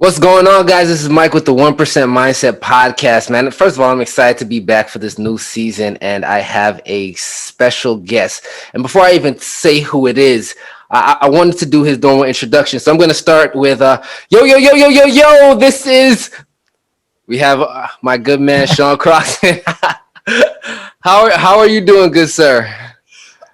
What's going on, guys? This is Mike with the 1% Mindset Podcast, man. First of all, I'm excited to be back for this new season, and I have a special guest. And before I even say who it is, I wanted to do his normal introduction. So I'm going to start with yo, yo, yo, yo, yo, yo. We have my good man, Sean Croxton. How are you doing, good sir?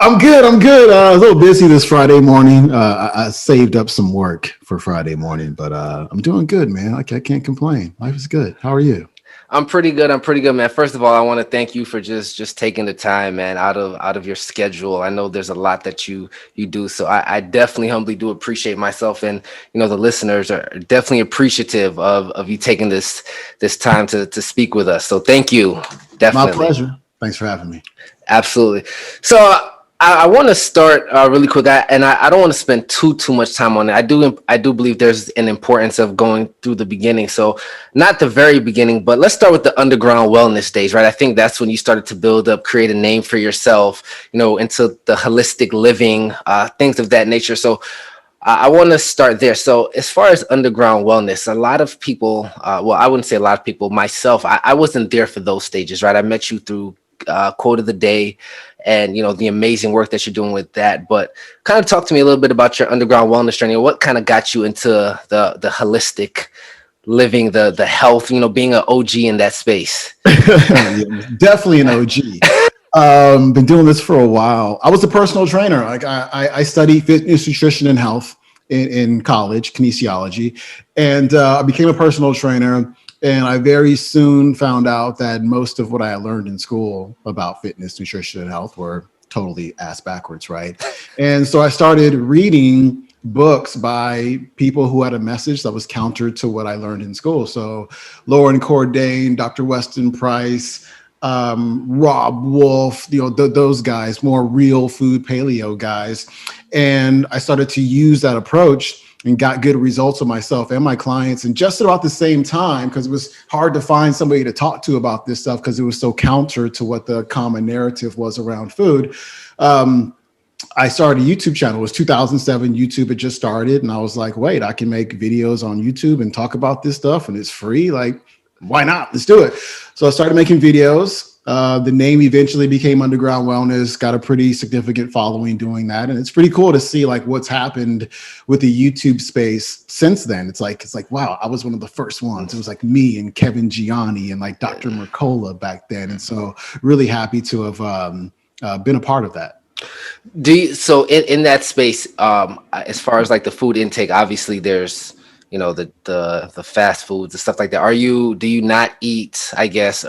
I'm good. I'm good. I was a little busy this Friday morning. I saved up some work for Friday morning, but I'm doing good, man. I can't complain. Life is good. How are you? I'm pretty good. I'm pretty good, man. First of all, I want to thank you for just taking the time, man, out of your schedule. I know there's a lot that you do, so I definitely humbly do appreciate myself, and the listeners are definitely appreciative of you taking this time to speak with us. So thank you, My definitely. pleasure. Thanks for having me. Absolutely. So I want to start really quick, I don't want to spend too much time on it. I do believe there's an importance of going through the beginning. So not the very beginning, but let's start with the underground wellness stage, right? I think that's when you started to build up, create a name for yourself, into the holistic living, things of that nature. So I want to start there. So as far as underground wellness, a lot of people, well, I wouldn't say a lot of people, myself, I wasn't there for those stages, right? I met you through quote of the day and the amazing work that you're doing with that, but kind of talk to me a little bit about your underground wellness journey. What kind of got you into the holistic living, the health, being an OG in that space? Yeah, definitely an OG. Been doing this for a while. I was a personal trainer. Like I studied fitness, nutrition, and health in college, kinesiology, and I became a personal trainer. And I very soon found out that most of what I learned in school about fitness, nutrition, and health were totally ass backwards, right? And so I started reading books by people who had a message that was counter to what I learned in school. So Lauren Cordain, Dr. Weston Price, Rob Wolf, those guys, more real food paleo guys. And I started to use that approach and got good results with myself and my clients. And just about the same time, because it was hard to find somebody to talk to about this stuff because it was so counter to what the common narrative was around food. I started a YouTube channel. It was 2007. YouTube had just started. And I was like, wait, I can make videos on YouTube and talk about this stuff and it's free. Like, why not? Let's do it. So I started making videos. The name eventually became Underground Wellness, got a pretty significant following doing that. And it's pretty cool to see like what's happened with the YouTube space since then. It's like, wow, I was one of the first ones. It was like me and Kevin Gianni and like Dr. Mercola back then. And so really happy to have been a part of that. So in that space, as far as like the food intake, obviously there's the fast foods and stuff like that. Do you not eat, I guess,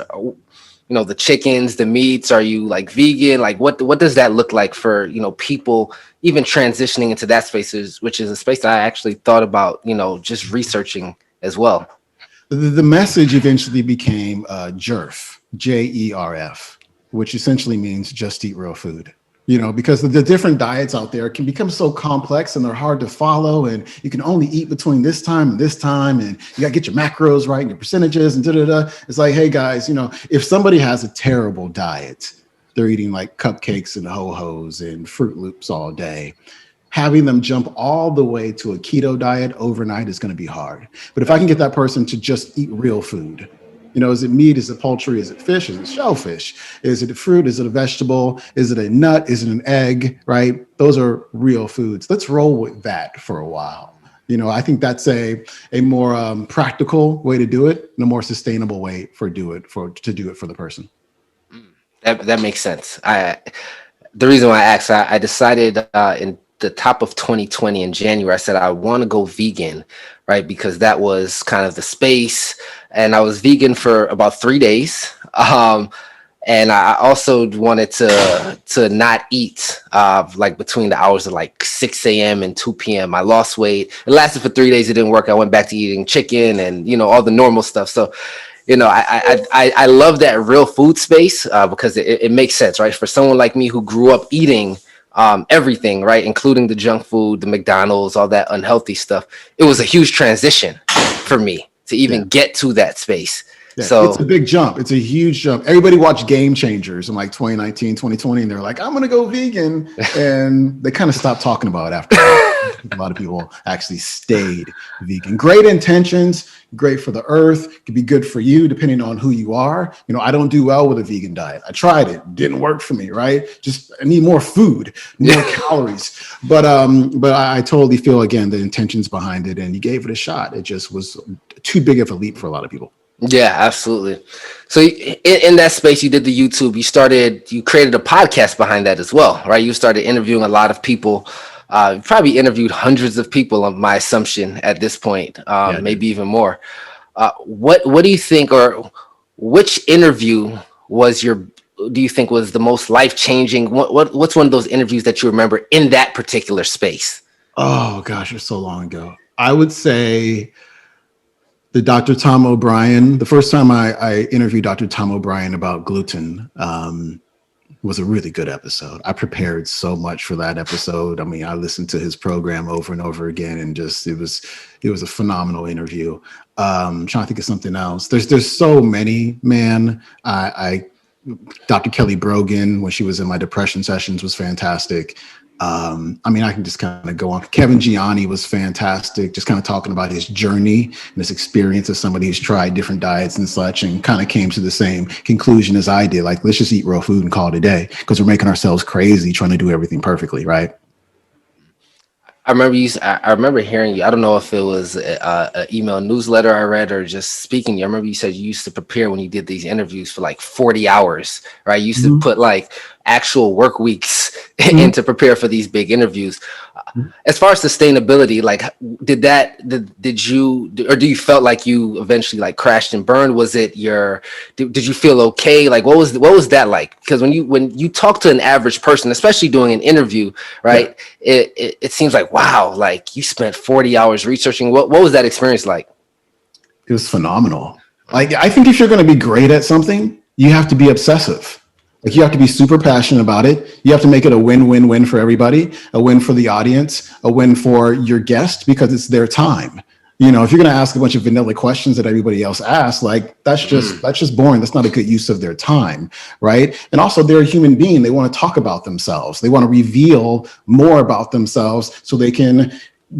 the chickens, the meats? Are you like vegan? Like what does that look like for, people even transitioning into that space, which is a space that I actually thought about, just researching as well. The message eventually became JERF, JERF, which essentially means just eat real food. Because the different diets out there can become so complex and they're hard to follow. And you can only eat between this time and this time. And you got to get your macros right and your percentages and da-da-da. It's like, hey, guys, if somebody has a terrible diet, they're eating like cupcakes and ho-hos and Fruit Loops all day. Having them jump all the way to a keto diet overnight is going to be hard. But if I can get that person to just eat real food, is it meat? Is it poultry? Is it fish? Is it shellfish? Is it a fruit? Is it a vegetable? Is it a nut? Is it an egg? Right? Those are real foods. Let's roll with that for a while. I think that's a more practical way to do it and a more sustainable way to do it for the person. That makes sense. The reason why I asked, I decided in the top of 2020 in January, I said I want to go vegan, right? Because that was kind of the space, and I was vegan for about 3 days. And I also wanted to not eat like between the hours of like 6 a.m. and 2 p.m. I lost weight. It lasted for 3 days. It didn't work. I went back to eating chicken and all the normal stuff. So I love that real food space because it makes sense, right? For someone like me who grew up eating everything, right, including the junk food, the McDonald's, all that unhealthy stuff. It was a huge transition for me to even get to that space. Yeah, So it's a big jump. It's a huge jump. Everybody watched Game Changers in like 2019, 2020, and they're like, I'm going to go vegan. And they kind of stopped talking about it after that. A lot of people actually stayed vegan. Great intentions, great for the earth, could be good for you depending on who you are. I don't do well with a vegan diet. I tried it, didn't work for me, right? Just I need more food, more calories. But I totally feel again the intentions behind it, and you gave it a shot. It just was too big of a leap for a lot of people. Yeah, absolutely. So in that space, you did the YouTube. You created a podcast behind that as well, right? You started interviewing a lot of people. You probably interviewed hundreds of people, on my assumption at this point, Yeah, dude. maybe even more. What do you think, or which interview was your? Do you think was the most life changing? What's one of those interviews that you remember in that particular space? Oh gosh, it was so long ago. I would say the Dr. Tom O'Brien. The first time I interviewed Dr. Tom O'Brien about gluten was a really good episode. I prepared so much for that episode. I mean, I listened to his program over and over again, and just it was a phenomenal interview. Trying to think of something else. There's so many, man. I Dr. Kelly Brogan, when she was in my depression sessions, was fantastic. I mean, I can just kind of go on. Kevin Gianni was fantastic, just kind of talking about his journey and his experience as somebody who's tried different diets and such, and kind of came to the same conclusion as I did. Like, let's just eat real food and call it a day, because we're making ourselves crazy trying to do everything perfectly, right? I remember hearing you. I don't know if it was a email newsletter I read or just speaking. I remember you said you used to prepare when you did these interviews for like 40 hours, right? You used to Mhm. put like actual work weeks Mhm. in to prepare for these big interviews. As far as sustainability, like did you, or do you felt like you eventually like crashed and burned? Was it did you feel okay? Like what was that like? Because when you talk to an average person, especially doing an interview, Yeah, right? It seems like, wow, like you spent 40 hours researching. What was that experience like? it was phenomenal. Like, I think if you're going to be great at something, you have to be obsessive. Like, you have to be super passionate about it. You have to make it a win-win-win for everybody, a win for the audience, a win for your guest, because it's their time. If you're going to ask a bunch of vanilla questions that everybody else asks, like, that's just boring. That's not a good use of their time, right? And also, they're a human being. They want to talk about themselves. They want to reveal more about themselves so they can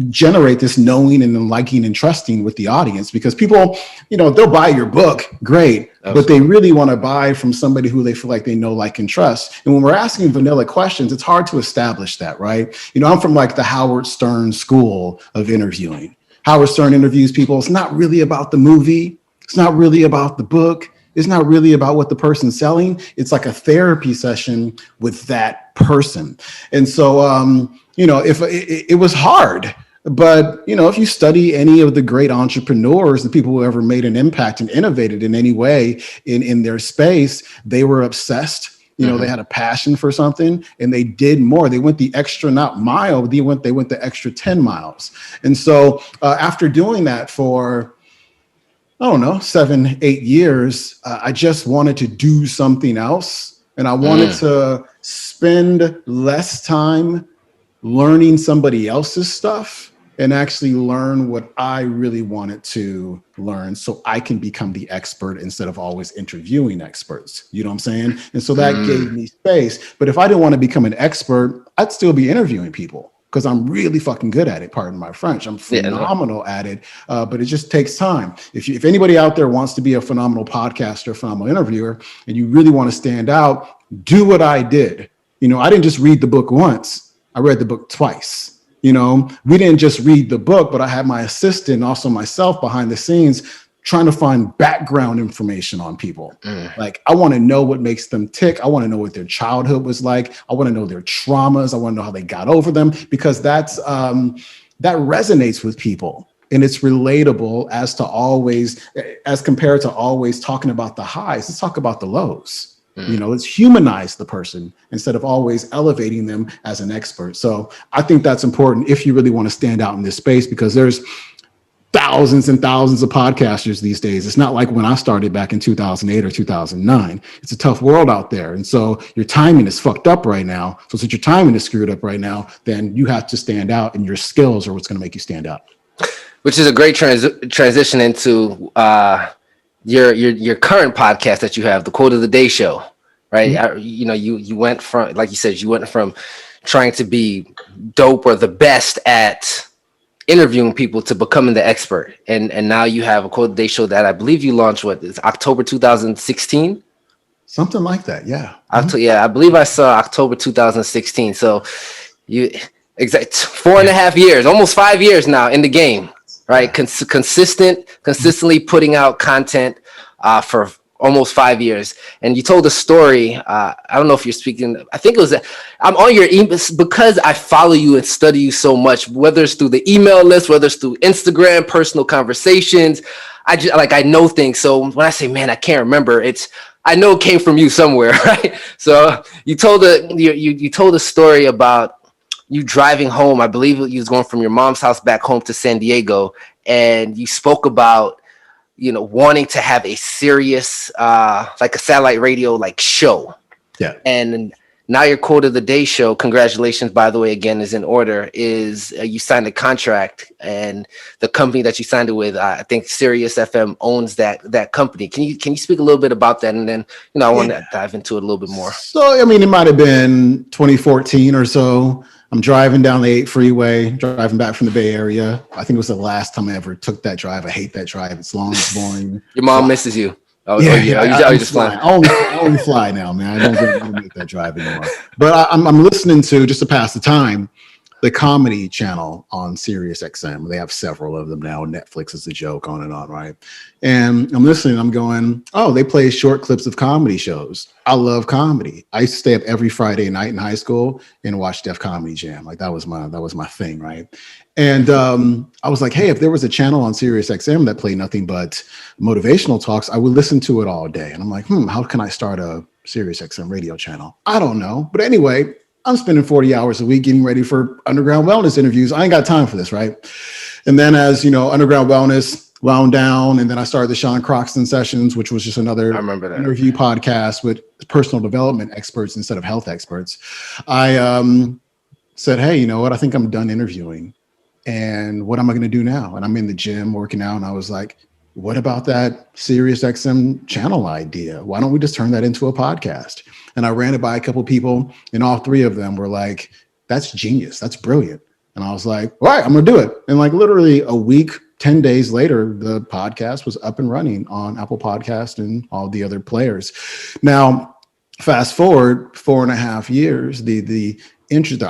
generate this knowing and liking and trusting with the audience, because people, they'll buy your book, great, but they really want to buy from somebody who they feel like they know, like, and trust. And when we're asking vanilla questions, it's hard to establish that, right? I'm from like the Howard Stern school of interviewing. Howard Stern interviews people. It's not really about the movie. It's not really about the book. It's not really about what the person's selling. It's like a therapy session with that person. And so, if it was hard, but if you study any of the great entrepreneurs, the people who ever made an impact and innovated in any way in their space, they were obsessed. They had a passion for something, and they did more. They went the extra, not mile, but they went the extra 10 miles. And so after doing that for, I don't know, 7, 8 years, I just wanted to do something else. And I wanted to spend less time learning somebody else's stuff and actually learn what I really wanted to learn, so I can become the expert instead of always interviewing experts. You know what I'm saying? And so that gave me space. But if I didn't want to become an expert, I'd still be interviewing people, because I'm really fucking good at it. Pardon my French. I'm phenomenal at it, but it just takes time. If anybody out there wants to be a phenomenal podcaster, a phenomenal interviewer, and you really want to stand out, do what I did. I didn't just read the book once. I read the book twice. We didn't just read the book, but I had my assistant, also myself, behind the scenes, trying to find background information on people. Like, I want to know what makes them tick. I want to know what their childhood was like. I want to know their traumas. I want to know how they got over them, because that resonates with people. And it's relatable as compared to always talking about the highs. Let's talk about the lows. Let's humanize the person instead of always elevating them as an expert. So I think that's important if you really want to stand out in this space, because there's thousands and thousands of podcasters these days. It's not like when I started back in 2008 or 2009. It's a tough world out there. And so your timing is fucked up right now. So since your timing is screwed up right now, then you have to stand out, and your skills are what's going to make you stand out. Which is a great transition into your current podcast that you have, the Quote of the Day Show, right? You went from, like you said, you went from trying to be dope or the best at interviewing people to becoming the expert. And now you have a Quote of the Day show that I believe you launched, what is October 2016? Something like that. Yeah. Yeah, I believe I saw October 2016. So you exact 4.5 years, almost 5 years now in the game, right? Yeah. Consistently putting out content for almost 5 years. And you told a story. I don't know if you're speaking. I think it was. I'm on your email because I follow you and study you so much. Whether it's through the email list, whether it's through Instagram, personal conversations, I know things. So when I say, man, I can't remember, I know it came from you somewhere, right? So you told you told a story about you driving home. I believe you was going from your mom's house back home to San Diego, and you spoke about wanting to have a serious like a satellite radio like show. Yeah. And now your Quote of the Day show, congratulations, by the way, again, is in order, is you signed a contract, and the company that you signed it with, I think Sirius FM owns that company. Can you speak a little bit about that? And then, I want to dive into it a little bit more. So, I mean, it might have been 2014 or so. I'm driving down the 8 freeway, driving back from the Bay Area. I think it was the last time I ever took that drive. I hate that drive. It's long, it's boring. Your mom misses you. I only fly now, man. I don't really make that drive anymore. But I'm listening to, just to pass the time, the comedy channel on Sirius XM. They have several of them now. Netflix is a joke, on and on, right? And I'm listening. I'm going, oh, they play short clips of comedy shows. I love comedy. I used to stay up every Friday night in high school and watch Def Comedy Jam. Like that was my thing, right? And I was like, hey, if there was a channel on Sirius XM that played nothing but motivational talks, I would listen to it all day. And I'm like, how can I start a Sirius XM radio channel? I don't know. But anyway, I'm spending 40 hours a week getting ready for Underground Wellness interviews. I ain't got time for this, right? And then as Underground Wellness wound down, and then I started the Sean Croxton Sessions, which was just another interview podcast with personal development experts instead of health experts. I said, hey, you know what? I think I'm done interviewing. And what am I going to do now? And I'm in the gym working out. And I was like, what about that Sirius XM channel idea? Why don't we just turn that into a podcast? And I ran it by a couple of people, and all three of them were like, that's genius. That's brilliant. And I was like, all right, I'm going to do it. And like literally a week, 10 days later, the podcast was up and running on Apple Podcast and all the other players. Now, fast forward 4.5 years, the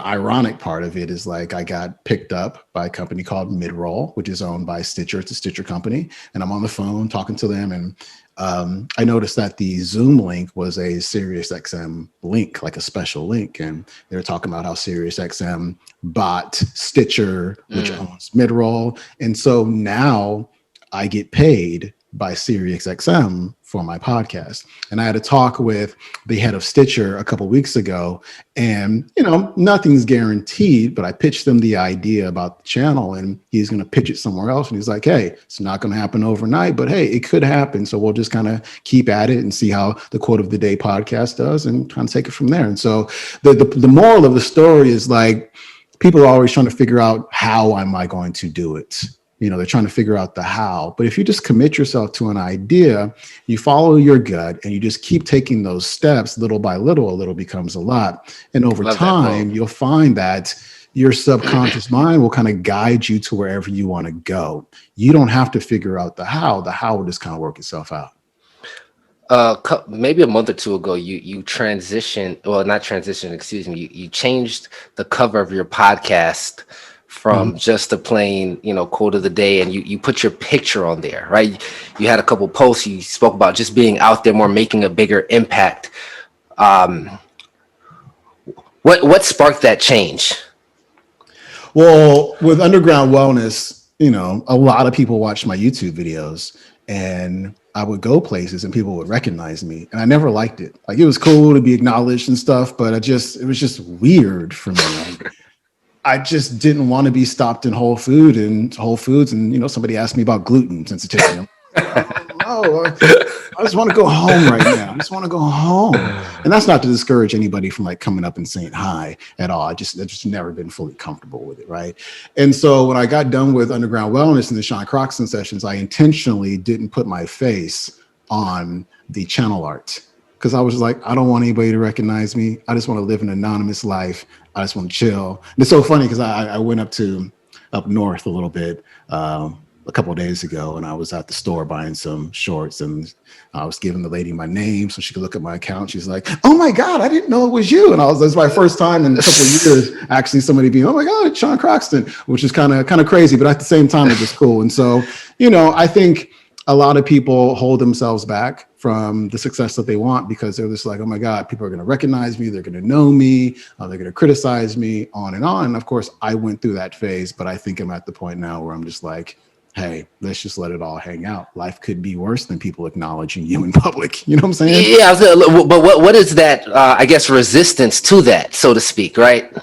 ironic part of it is like I got picked up by a company called Midroll, which is owned by Stitcher. It's a Stitcher company. And I'm on the phone talking to them. And I noticed that the Zoom link was a SiriusXM link, like a special link. And they were talking about how SiriusXM bought Stitcher, which owns Midroll. And so now I get paid by SiriusXM for my podcast. And I had a talk with the head of Stitcher a couple of weeks ago, and nothing's guaranteed, but I pitched him the idea about the channel, and he's going to pitch it somewhere else. And he's like, hey, it's not going to happen overnight, but hey, it could happen. So we'll just kind of keep at it and see how the Quote of the Day podcast does and kind of take it from there. And so the moral of the story is like, people are always trying to figure out how am I going to do it. They're trying to figure out the how. But if you just commit yourself to an idea, you follow your gut, and you just keep taking those steps little by little, a little becomes a lot. And over time, you'll find that your subconscious mind will kind of guide you to wherever you want to go. You don't have to figure out the how. The how will just kind of work itself out. Maybe a month or two ago, you transitioned, well, not transitioned, excuse me. You changed the cover of your podcast from just a plain, Quote of the Day, and you put your picture on there, right? You had a couple posts. You spoke about just being out there more, making a bigger impact. What sparked that change? Well, with Underground Wellness, a lot of people watch my YouTube videos, and I would go places and people would recognize me, and I never liked it. Like, it was cool to be acknowledged and stuff, but it was just weird for me. I just didn't want to be stopped in Whole Foods, and somebody asked me about gluten sensitivity. I just want to go home right now. I just want to go home. And that's not to discourage anybody from like coming up and saying hi at all. I've just never been fully comfortable with it, right? And so when I got done with Underground Wellness and the Sean Croxton sessions, I intentionally didn't put my face on the channel art, because I was like, I don't want anybody to recognize me. I just want to live an anonymous life. I just want to chill. And it's so funny because I went up north a little bit a couple of days ago, and I was at the store buying some shorts, and I was giving the lady my name so she could look at my account. She's like, "Oh my God, I didn't know it was you." And that's my first time in a couple of years actually somebody being, "Oh my God, it's Sean Croxton," which is kind of crazy, but at the same time it was cool. And so, I think a lot of people hold themselves back from the success that they want because they're just like, "Oh my God, people are going to recognize me. They're going to know me. They're going to criticize me," on and on. And of course, I went through that phase, but I think I'm at the point now where I'm just like, hey, let's just let it all hang out. Life could be worse than people acknowledging you in public. You know what I'm saying? Yeah, but what is that? I guess resistance to that, so to speak, right?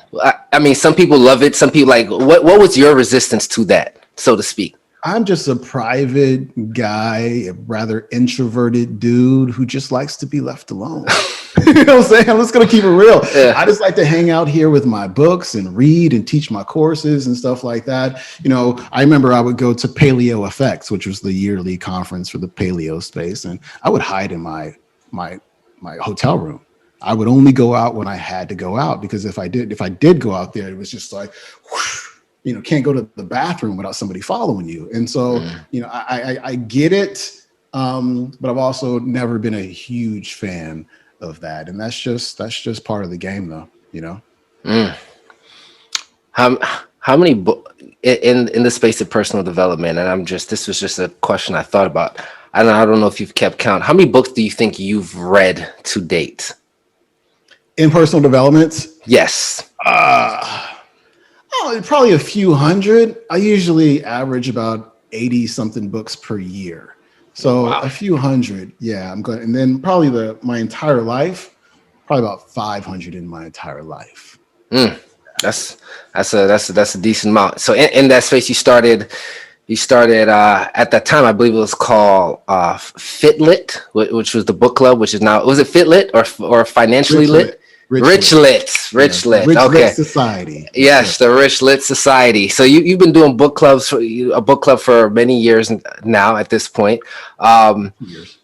I mean, some people love it. Some people like. What was your resistance to that, so to speak? I'm just a private guy, a rather introverted dude who just likes to be left alone. You know what I'm saying? I'm just going to keep it real. Yeah. I just like to hang out here with my books and read and teach my courses and stuff like that. I remember I would go to Paleo FX, which was the yearly conference for the paleo space. And I would hide in my hotel room. I would only go out when I had to go out, because if I did go out there, it was just like, whoosh, can't go to the bathroom without somebody following you. And so, I get it. But I've also never been a huge fan of that. And that's just part of the game though, How many in the space of personal development, and this was just a question I thought about. I don't know if you've kept count. How many books do you think you've read to date? In personal development? Yes. Probably a few hundred. I usually average about 80 something books per year. So wow. A few hundred. Yeah, I'm good. And then probably my entire life, probably about 500 in my entire life. That's a decent amount. So in that space, you started at that time, I believe it was called Fitlit, which was the book club, which is now, was it Fitlit or Financially Lit? Rich Lit. Okay. Society. Yes, the Rich Lit Society. So you've been doing book clubs for a book club for many years now at this point. Years.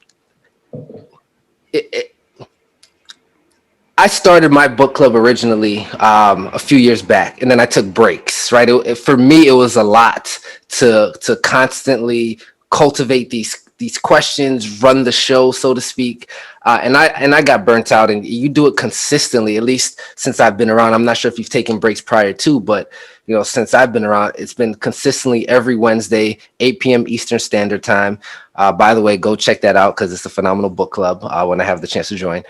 I started my book club originally a few years back, and then I took breaks. Right, for me, it was a lot to constantly cultivate these questions, run the show, so to speak. And I got burnt out, and you do it consistently, at least since I've been around. I'm not sure if you've taken breaks prior to, but since I've been around, it's been consistently every Wednesday, 8 p.m. Eastern Standard Time. By the way, go check that out because it's a phenomenal book club when I have the chance to join.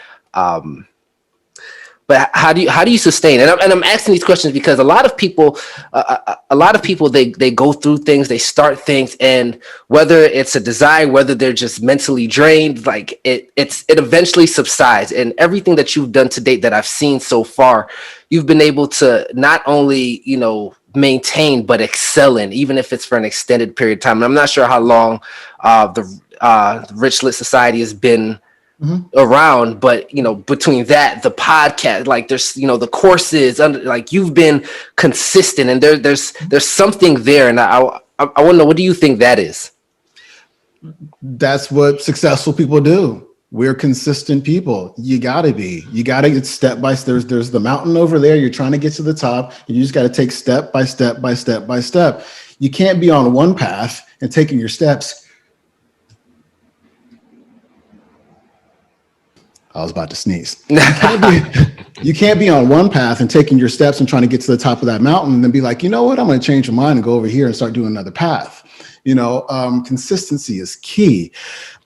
But how do you sustain? And I'm asking these questions because a lot of people they go through things, they start things, and whether it's a desire, whether they're just mentally drained, like it eventually subsides. And everything that you've done to date that I've seen so far, you've been able to not only maintain but excel in, even if it's for an extended period of time. And I'm not sure how long the Rich Lit Society has been around, but between that, the podcast, like there's the courses, like you've been consistent, and there's something there, and I want to know, what do you think that is? That's what successful people do. We're consistent people. You gotta get step by step. There's the mountain over there. You're trying to get to the top, and you just got to take step by step by step by step. You can't be on one path and taking your steps. I was about to sneeze. You can't be on one path and taking your steps and trying to get to the top of that mountain and then be like, you know what, I'm going to change my mind and go over here and start doing another path. Consistency is key.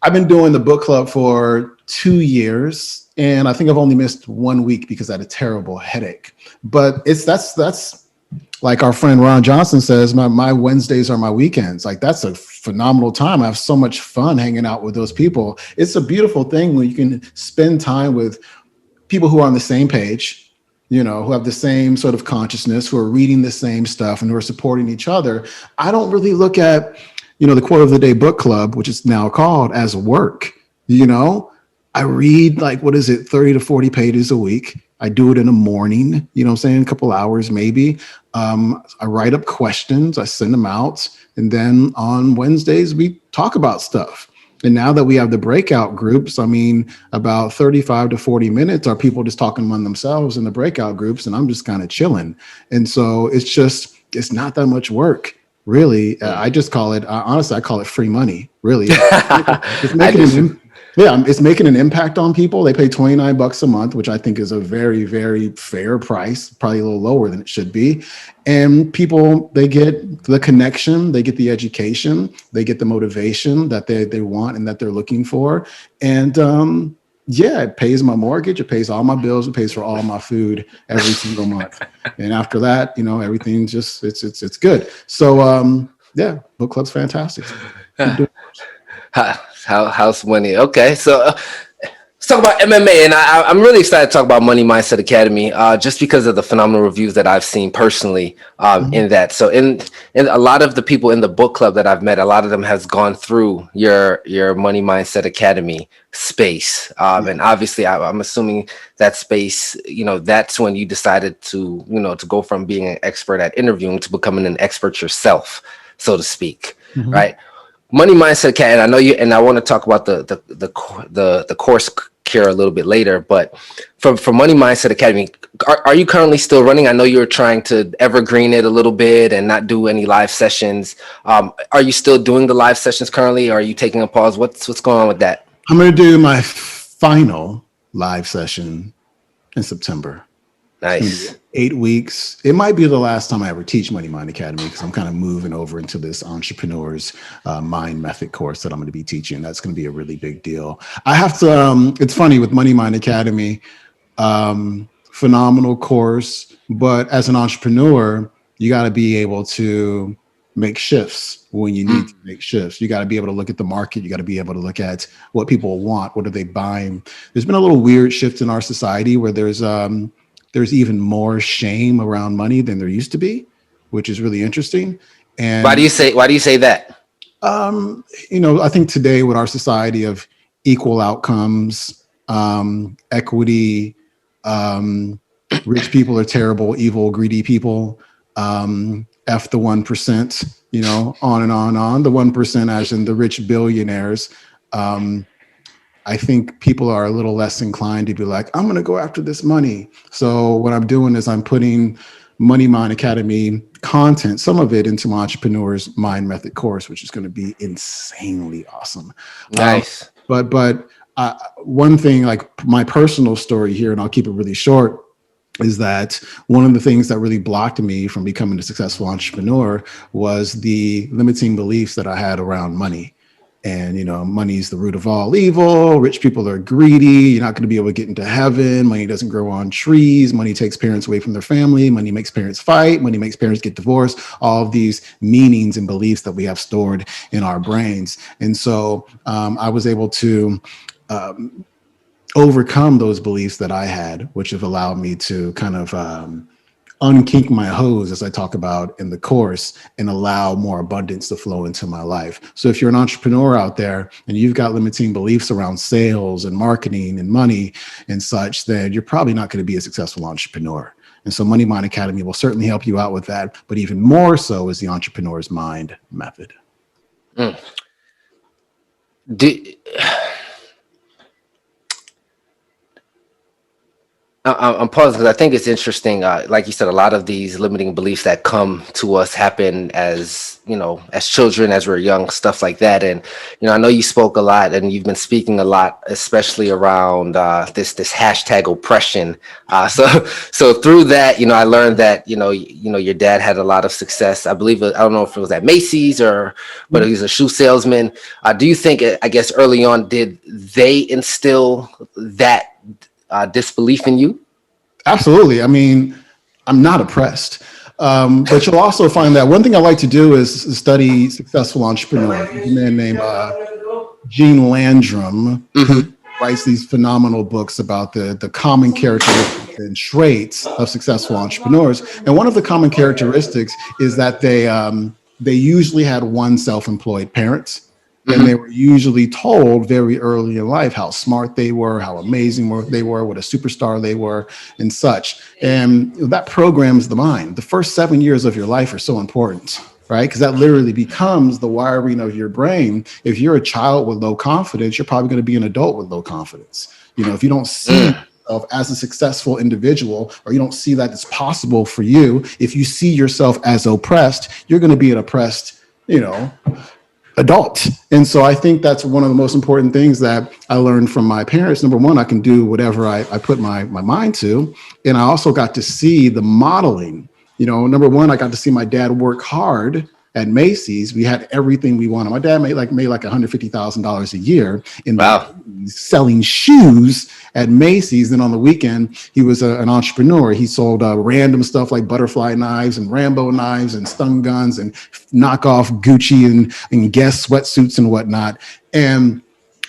I've been doing the book club for 2 years, and I think I've only missed 1 week because I had a terrible headache. But that's like our friend Ron Johnson says, my Wednesdays are my weekends. Like, that's a phenomenal time. I have so much fun hanging out with those people. It's a beautiful thing when you can spend time with people who are on the same page, who have the same sort of consciousness, who are reading the same stuff and who are supporting each other. I don't really look at, the Quote of the Day book club, which is now called, as work. I read 30 to 40 pages a week. I do it in the morning, a couple hours maybe. I write up questions, I send them out. And then on Wednesdays, we talk about stuff. And now that we have the breakout groups, I mean, about 35 to 40 minutes are people just talking among themselves in the breakout groups, and I'm just kind of chilling. And so it's not that much work, really. I just call it, honestly, I call it free money, really. It's I making just yeah, it's making an impact on people. They pay $29 a month, which I think is a very, very fair price, probably a little lower than it should be. And people, they get the connection, they get the education, they get the motivation that they want and that they're looking for. And yeah, it pays my mortgage, it pays all my bills, it pays for all my food every single month. And after that, everything's just it's good. So yeah, book club's fantastic. Keep doing house money. Okay, so let's talk about MMA, and I'm really excited to talk about Money Mindset Academy, just because of the phenomenal reviews that I've seen personally it. in that. So in a lot of the people in the book club that I've met, a lot of them has gone through your Money Mindset Academy space, and obviously I'm assuming that space, that's when you decided to to go from being an expert at interviewing to becoming an expert yourself, so to speak, Mhm. right? Money Mindset Cat, and I know you, and I want to talk about the course cure a little bit later. But for Money Mindset Academy, are you currently still running? I know you were trying to evergreen it a little bit and not do any live sessions. Are you still doing the live sessions currently? Or are you taking a pause? What's going on with that? I'm going to do my final live session in September. It's going to be Nice. 8 weeks. It might be the last time I ever teach Money Mind Academy because I'm kind of moving over into this entrepreneur's mind method course that I'm going to be teaching. That's going to be a really big deal. I have to, it's funny with Money Mind Academy, phenomenal course, but as an entrepreneur, you got to be able to make shifts when you need to make shifts. You got to be able to look at the market. You got to be able to look at what people want. What are they buying? There's been a little weird shift in our society where there's even more shame around money than there used to be, which is really interesting. Why do And you say that? I think today with our society of equal outcomes, equity, rich people are terrible, evil, greedy people, F the 1%, on and on and on. The 1%, as in the rich billionaires. I think people are a little less inclined to be like, I'm going to go after this money. So what I'm doing is I'm putting Money Mind Academy content, some of it into my Entrepreneur's Mind Method course, which is going to be insanely awesome. Nice. But one thing, like my personal story here, and I'll keep it really short, is that one of the things that really blocked me from becoming a successful entrepreneur was the limiting beliefs that I had around money. And, money is the root of all evil. Rich people are greedy. You're not going to be able to get into heaven. Money doesn't grow on trees. Money takes parents away from their family. Money makes parents fight. Money makes parents get divorced. All of these meanings and beliefs that we have stored in our brains. And so I was able to overcome those beliefs that I had, which have allowed me to kind of unkink my hose, as I talk about in the course, and allow more abundance to flow into my life. So if you're an entrepreneur out there and you've got limiting beliefs around sales and marketing and money and such, then you're probably not going to be a successful entrepreneur. And so Money Mind Academy will certainly help you out with that. But even more so is the Entrepreneur's Mind method. Mm. Do, I'm pausing because I think it's interesting. Like you said, a lot of these limiting beliefs that come to us happen as as children, as we're young, stuff like that. And I know you spoke a lot, and you've been speaking a lot, especially around this hashtag oppression. So through that, I learned that your dad had a lot of success. I believe I don't know if it was at Macy's but he's a shoe salesman. Do you think, I guess, early on, did they instill that disbelief in you? Absolutely. I mean, I'm not oppressed. But you'll also find that one thing I like to do is study successful entrepreneurs. There's a man named Gene Landrum who writes these phenomenal books about the common characteristics and traits of successful entrepreneurs. And one of the common characteristics is that they usually had one self-employed parent. And they were usually told very early in life how smart they were, how amazing they were, what a superstar they were, and such. And that programs the mind. The first 7 years of your life are so important. right? Because that literally becomes the wiring of your brain. If you're a child with low confidence, you're probably going to be an adult with low confidence. If you don't see yourself as a successful individual, or you don't see that it's possible for you, if you see yourself as oppressed, you're going to be an oppressed, adult. And so I think that's one of the most important things that I learned from my parents. Number one, I can do whatever I put my mind to. And I also got to see the modeling. Number one, I got to see my dad work hard at Macy's. We had everything we wanted. My dad made like $150,000 a year in Wow. selling shoes at Macy's. Then on the weekend, he was an entrepreneur. He sold random stuff like butterfly knives and Rambo knives and stun guns and knockoff Gucci and Guess sweatsuits and whatnot. And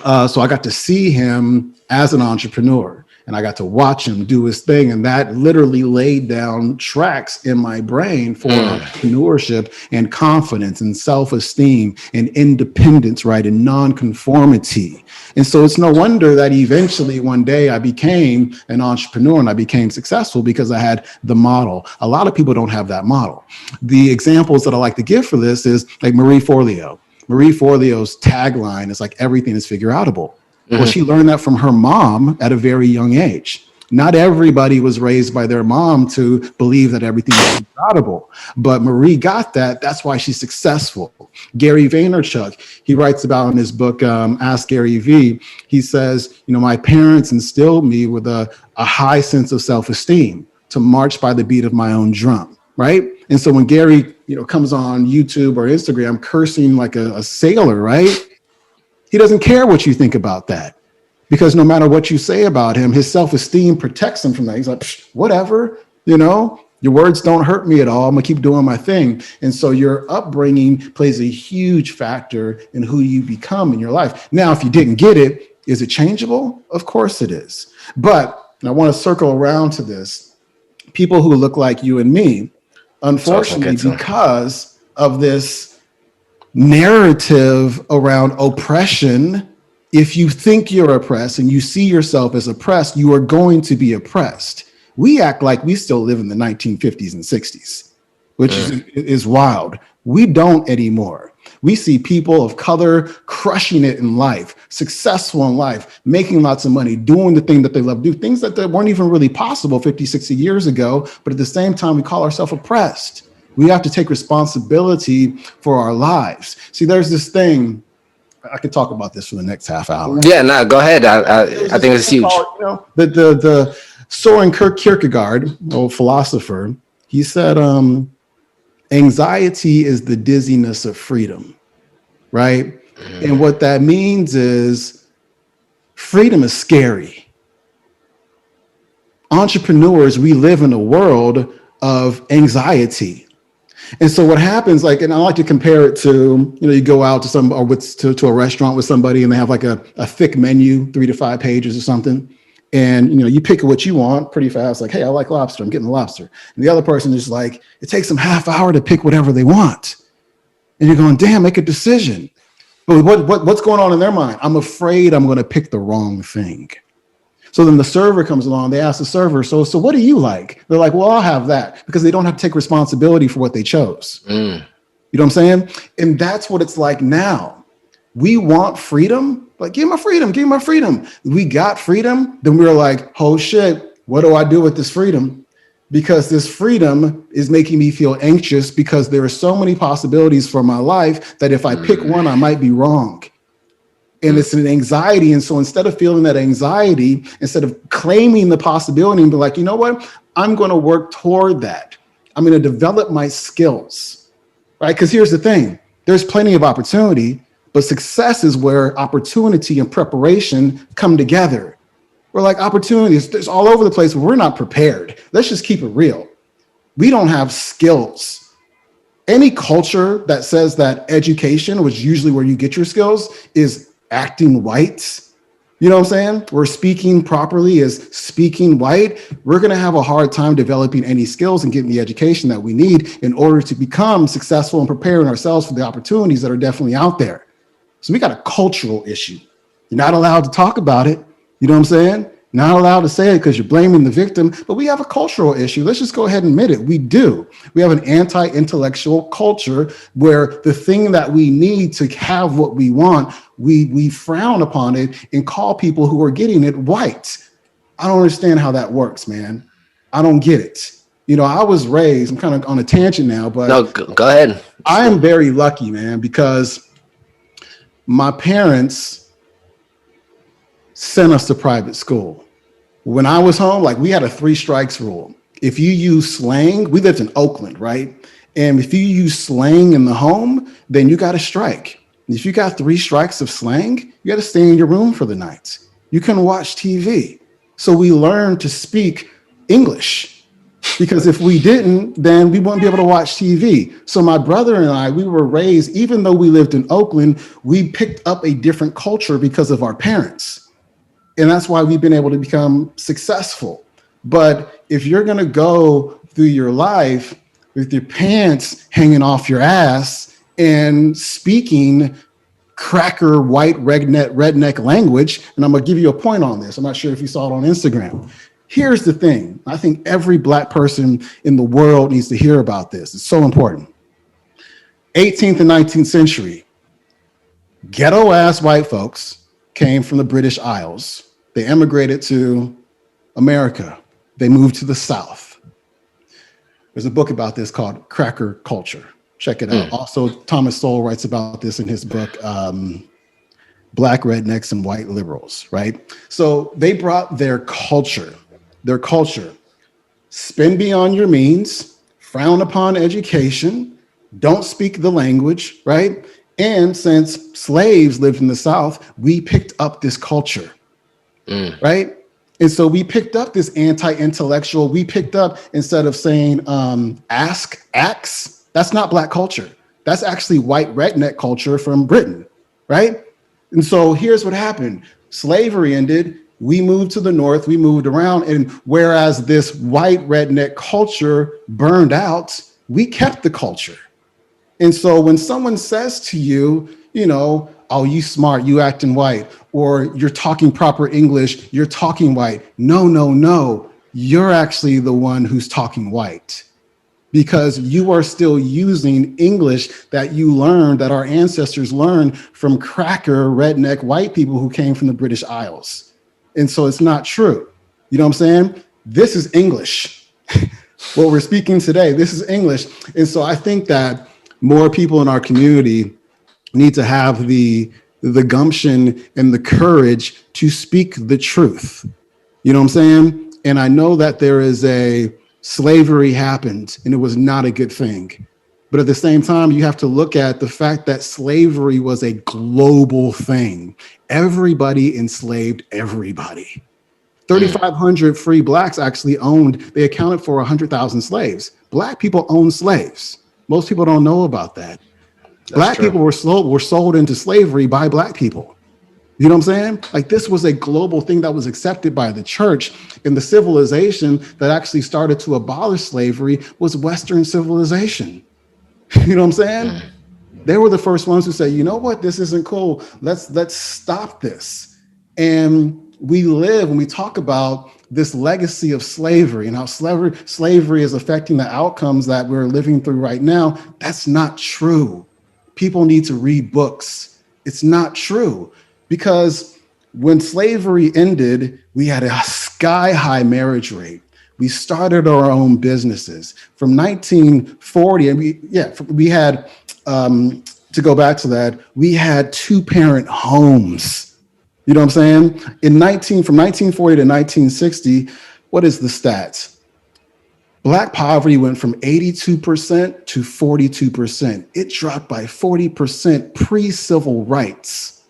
so I got to see him as an entrepreneur. And I got to watch him do his thing. And that literally laid down tracks in my brain for entrepreneurship and confidence and self-esteem and independence, right? And nonconformity. And so it's no wonder that eventually one day I became an entrepreneur and I became successful because I had the model. A lot of people don't have that model. The examples that I like to give for this is like Marie Forleo. Marie Forleo's tagline is like, everything is figure outable. Well, she learned that from her mom at a very young age. Not everybody was raised by their mom to believe that everything was compatible, but Marie got that. That's why she's successful. Gary Vaynerchuk, he writes about in his book, Ask Gary V. He says, my parents instilled me with a high sense of self-esteem to march by the beat of my own drum, right? And so when Gary, comes on YouTube or Instagram cursing like a sailor, right? He doesn't care what you think about that, because no matter what you say about him, his self-esteem protects him from that. He's like, whatever, your words don't hurt me at all. I'm gonna keep doing my thing. And so your upbringing plays a huge factor in who you become in your life. Now, if you didn't get it, is it changeable? Of course it is. But I want to circle around to this. People who look like you and me, unfortunately, because of this narrative around oppression, if you think you're oppressed and you see yourself as oppressed, you are going to be oppressed. We act like we still live in the 1950s and 60s, which is wild. We don't anymore. We see people of color crushing it in life, successful in life, making lots of money, doing the thing that they love to do, things that weren't even really possible 50, 60 years ago. But at the same time, we call ourselves oppressed. We have to take responsibility for our lives. See, there's this thing, I could talk about this for the next half hour. Yeah, no, go ahead. I think it's huge. Called, the Soren Kierkegaard, old philosopher, he said, anxiety is the dizziness of freedom, right? And what that means is freedom is scary. Entrepreneurs, we live in a world of anxiety. And so what happens, and I like to compare it to, you go out to to a restaurant with somebody and they have like a thick menu, 3 to 5 pages or something. And, you pick what you want pretty fast. Like, hey, I like lobster. I'm getting the lobster. And the other person is like, it takes them half hour to pick whatever they want. And you're going, damn, make a decision. But what's going on in their mind? I'm afraid I'm going to pick the wrong thing. So then the server comes along, they ask the server, so what do you like? They're like, well, I'll have that, because they don't have to take responsibility for what they chose. You know what I'm saying? And that's what it's like now. We want freedom. Like, give me my freedom, give me my freedom. We got freedom. Then we were like, oh shit, what do I do with this freedom? Because this freedom is making me feel anxious, because there are so many possibilities for my life that if I pick one, I might be wrong. And it's an anxiety. And so instead of feeling that anxiety, instead of claiming the possibility and be like, you know what, I'm going to work toward that. I'm going to develop my skills, right? Because here's the thing, there's plenty of opportunity, but success is where opportunity and preparation come together. We're like, opportunities, there's all over the place, but we're not prepared. Let's just keep it real. We don't have skills. Any culture that says that education, which is usually where you get your skills, is acting white, you know what I'm saying? We're speaking properly as speaking white. We're going to have a hard time developing any skills and getting the education that we need in order to become successful and preparing ourselves for the opportunities that are definitely out there. So we got a cultural issue. You're not allowed to talk about it. You know what I'm saying? Not allowed to say it because you're blaming the victim, but we have a cultural issue. Let's just go ahead and admit it. We do. We have an anti-intellectual culture where the thing that we need to have what we want, we frown upon it and call people who are getting it white. I don't understand how that works, man. I don't get it. I was raised, I'm kind of on a tangent now, No, but go ahead. It's I am cool. very lucky, man, because my parents sent us to private school. When I was home, like we had a three strikes rule. If you use slang, we lived in Oakland, right? And if you use slang in the home, then you got a strike. If you got three strikes of slang, you got to stay in your room for the night. You can watch TV. So we learned to speak English because if we didn't, then we wouldn't be able to watch TV. So my brother and I, we were raised, even though we lived in Oakland, we picked up a different culture because of our parents. And that's why we've been able to become successful. But if you're going to go through your life with your pants hanging off your ass and speaking cracker white redneck language, and I'm going to give you a point on this. I'm not sure if you saw it on Instagram. Here's the thing. I think every Black person in the world needs to hear about this. It's so important. 18th and 19th century, ghetto ass white folks came from the British Isles. They emigrated to America. They moved to the South. There's a book about this called Cracker Culture. Check it out. Also, Thomas Sowell writes about this in his book, Black Rednecks and White Liberals, right? So they brought their culture, spend beyond your means, frown upon education, don't speak the language, right? And since slaves lived in the South, we picked up this culture, right? And so we picked up this anti-intellectual, we picked up, instead of saying ask, ax, that's not Black culture. That's actually white redneck culture from Britain, right? And so here's what happened. Slavery ended, we moved to the North, we moved around, and whereas this white redneck culture burned out, we kept the culture. And so when someone says to you, oh, you smart, you acting white, or you're talking proper English, you're talking white. No, you're actually the one who's talking white because you are still using English that you learned, that our ancestors learned from cracker redneck white people who came from the British Isles. And so it's not true. You know what I'm saying? This is English. What we're speaking today, this is English. And so I think that more people in our community need to have the gumption and the courage to speak the truth. You know what I'm saying? And I know that there is slavery happened and it was not a good thing. But at the same time, you have to look at the fact that slavery was a global thing. Everybody enslaved everybody. 3,500 free Blacks actually they accounted for 100,000 slaves. Black people owned slaves. Most people don't know about that. Black people were sold into slavery by Black people. You know what I'm saying? Like this was a global thing that was accepted by the church, and the civilization that actually started to abolish slavery was Western civilization. You know what I'm saying? They were the first ones who said, you know what, this isn't cool. Let's stop this. And when we talk about this legacy of slavery and how slavery is affecting the outcomes that we're living through right now, that's not true. People need to read books. It's not true because when slavery ended, we had a sky high marriage rate. We started our own businesses from 1940. And we had, to go back to that, we had 2-parent homes. You know what I'm saying? From 1940 to 1960, what is the stats? Black poverty went from 82% to 42%. It dropped by 40% pre-civil rights.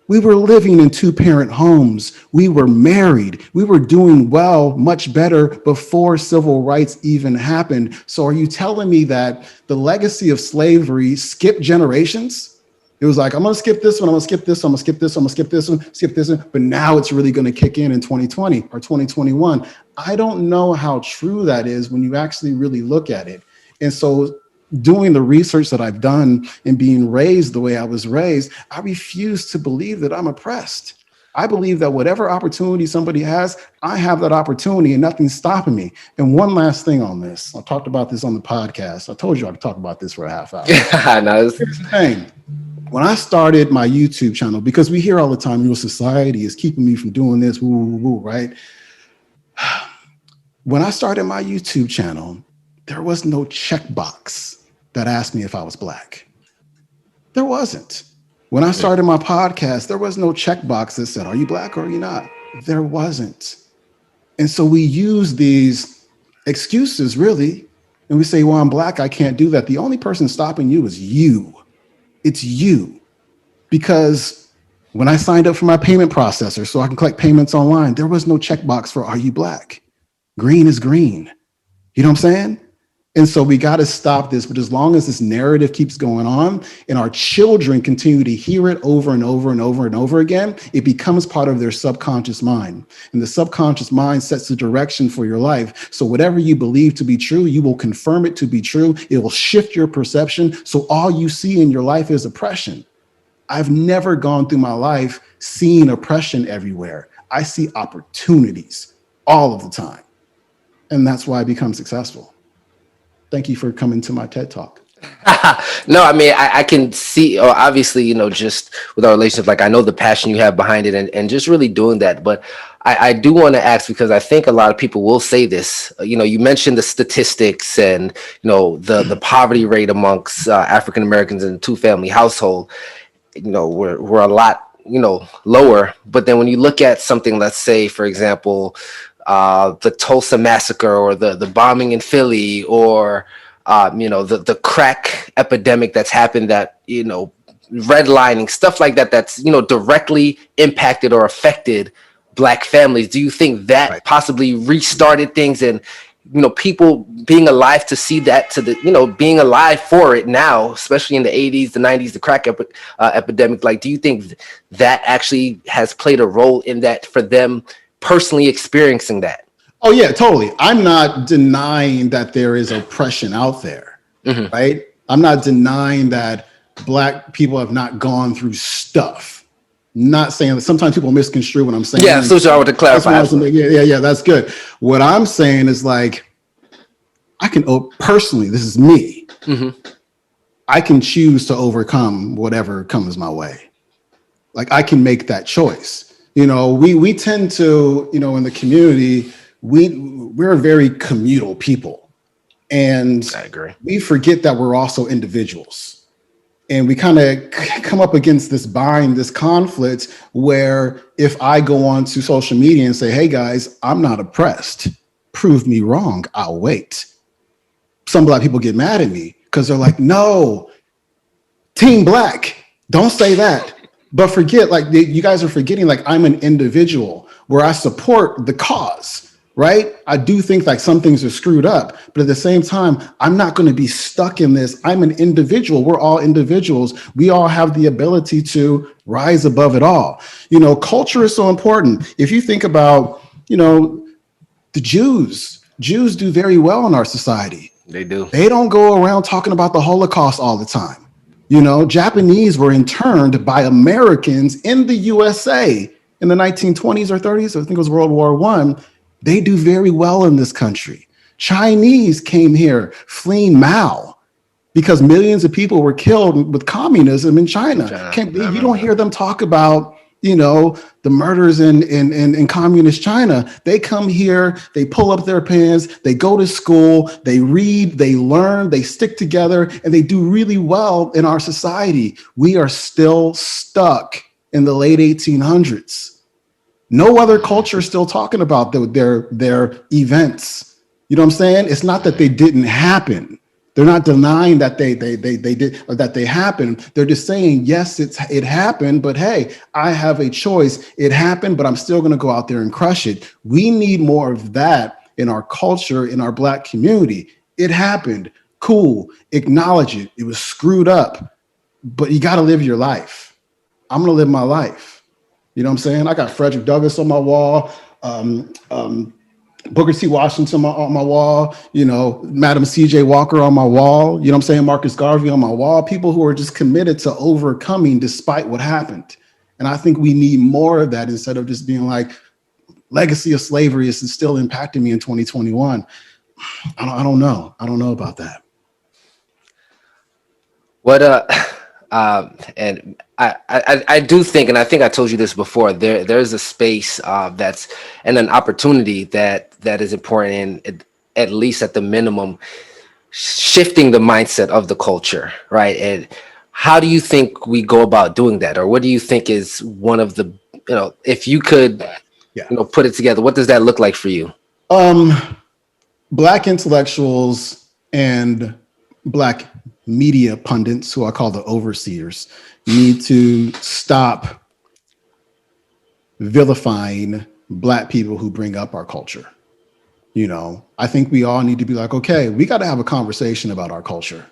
We were living in 2-parent homes. We were married. We were doing well, much better before civil rights even happened. So are you telling me that the legacy of slavery skipped generations? It was like, I'm going to skip this one. I'm going to skip this. I'm going to skip this. I'm going to skip this one, skip this one. But now it's really going to kick in 2020 or 2021. I don't know how true that is when you actually really look at it. And so doing the research that I've done and being raised the way I was raised, I refuse to believe that I'm oppressed. I believe that whatever opportunity somebody has, I have that opportunity and nothing's stopping me. And one last thing on this. I talked about this on the podcast. I told you I could talk about this for a half hour. No, Here's the thing. When I started my YouTube channel, because we hear all the time, society is keeping me from doing this, woo, woo, woo, right? When I started my YouTube channel, there was no checkbox that asked me if I was Black. There wasn't. When I started my podcast, there was no checkbox that said, are you Black or are you not? There wasn't. And so we use these excuses, really, and we say, well, I'm Black, I can't do that. The only person stopping you is you. It's you. Because when I signed up for my payment processor so I can collect payments online, there was no checkbox for are you Black? Green is green. You know what I'm saying? And so we got to stop this. But as long as this narrative keeps going on and our children continue to hear it over and over and over and over again, it becomes part of their subconscious mind. And the subconscious mind sets the direction for your life. So whatever you believe to be true, you will confirm it to be true. It will shift your perception. So all you see in your life is oppression. I've never gone through my life seeing oppression everywhere. I see opportunities all of the time. And that's why I become successful. Thank you for coming to my TED Talk. No, I mean, I can see, or obviously, just with our relationship, like I know the passion you have behind it and just really doing that. But I do want to ask, because I think a lot of people will say this, you mentioned the statistics and, the poverty rate amongst African Americans in a two-family household, we're a lot, lower. But then when you look at something, let's say, for example, the Tulsa massacre or the bombing in Philly or, the crack epidemic that's happened that, redlining, stuff like that, that's, directly impacted or affected Black families. Do you think that Right. possibly restarted things and, people being alive to see that, being alive for it now, especially in the 80s, the 90s, the crack epidemic, like, do you think that actually has played a role in that for them personally experiencing that? Oh, yeah, totally. I'm not denying that there is oppression out there, right? I'm not denying that Black people have not gone through stuff. Not saying that sometimes people misconstrue what I'm saying. Yeah, so I want to clarify. Yeah, that's good. What I'm saying is like, I can personally, this is me. I can choose to overcome whatever comes my way. Like I can make that choice. We tend to, in the community, we're very communal people. And I agree. We forget that we're also individuals. And we kind of come up against this conflict where if I go on to social media and say, hey guys, I'm not oppressed, prove me wrong, I'll wait. Some Black people get mad at me because they're like, no, Team Black, don't say that. But forget, like you guys are forgetting, like I'm an individual where I support the cause, right? I do think like some things are screwed up, but at the same time, I'm not going to be stuck in this. I'm an individual. We're all individuals. We all have the ability to rise above it all. Culture is so important. If you think about, the Jews do very well in our society. They do. They don't go around talking about the Holocaust all the time. Japanese were interned by Americans in the USA in the 1920s or 30s. I think it was World War I. They do very well in this country. Chinese came here fleeing Mao because millions of people were killed with communism in China. You don't hear them talk about, the murders in communist China. They come here, they pull up their pants, they go to school, they read, they learn, they stick together, and they do really well in our society. We are still stuck in the late 1800s. No other culture is still talking about their events. You know what I'm saying? It's not that they didn't happen. They're not denying that they did or that they happened. They're just saying, yes, it happened, but hey, I have a choice. It happened, but I'm still going to go out there and crush it. We need more of that in our culture, in our Black community. It happened. Cool. Acknowledge it. It was screwed up, but you got to live your life. I'm going to live my life. You know what I'm saying? I got Frederick Douglass on my wall. Booker T. Washington on my wall, Madam C.J. Walker on my wall, Marcus Garvey on my wall, people who are just committed to overcoming despite what happened. And I think we need more of that instead of just being like, legacy of slavery is still impacting me in 2021. I don't know. I don't know about that. What and I do think, and I think I told you this before, there's a space that's and an opportunity that is important in, at least at the minimum, shifting the mindset of the culture, right? And how do you think we go about doing that? Or what do you think is one of the, if you could, Yeah. put it together, what does that look like for you? Um, Black intellectuals and Black media pundits, who I call the overseers, need to stop vilifying Black people who bring up our culture. I think we all need to be like, okay, we got to have a conversation about our culture.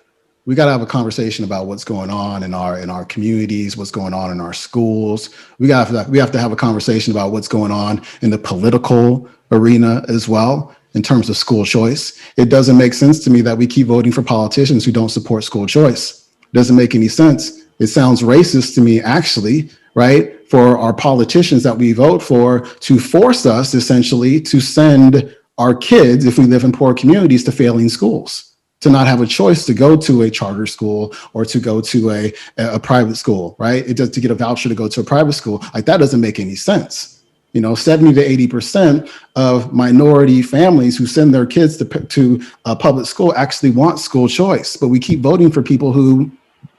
We got to have a conversation about what's going on in our communities, what's going on in our schools. We have to have a conversation about what's going on in the political arena as well, in terms of school choice. It doesn't make sense to me that we keep voting for politicians who don't support school choice. It doesn't make any sense. It sounds racist to me, actually, right? For our politicians that we vote for to force us essentially to send our kids, if we live in poor communities, to failing schools, to not have a choice to go to a charter school or to go to a private school, right? It does, to get a voucher to go to a private school. Like, that doesn't make any sense. 70 to 80% of minority families who send their kids to a public school actually want school choice, but we keep voting for people who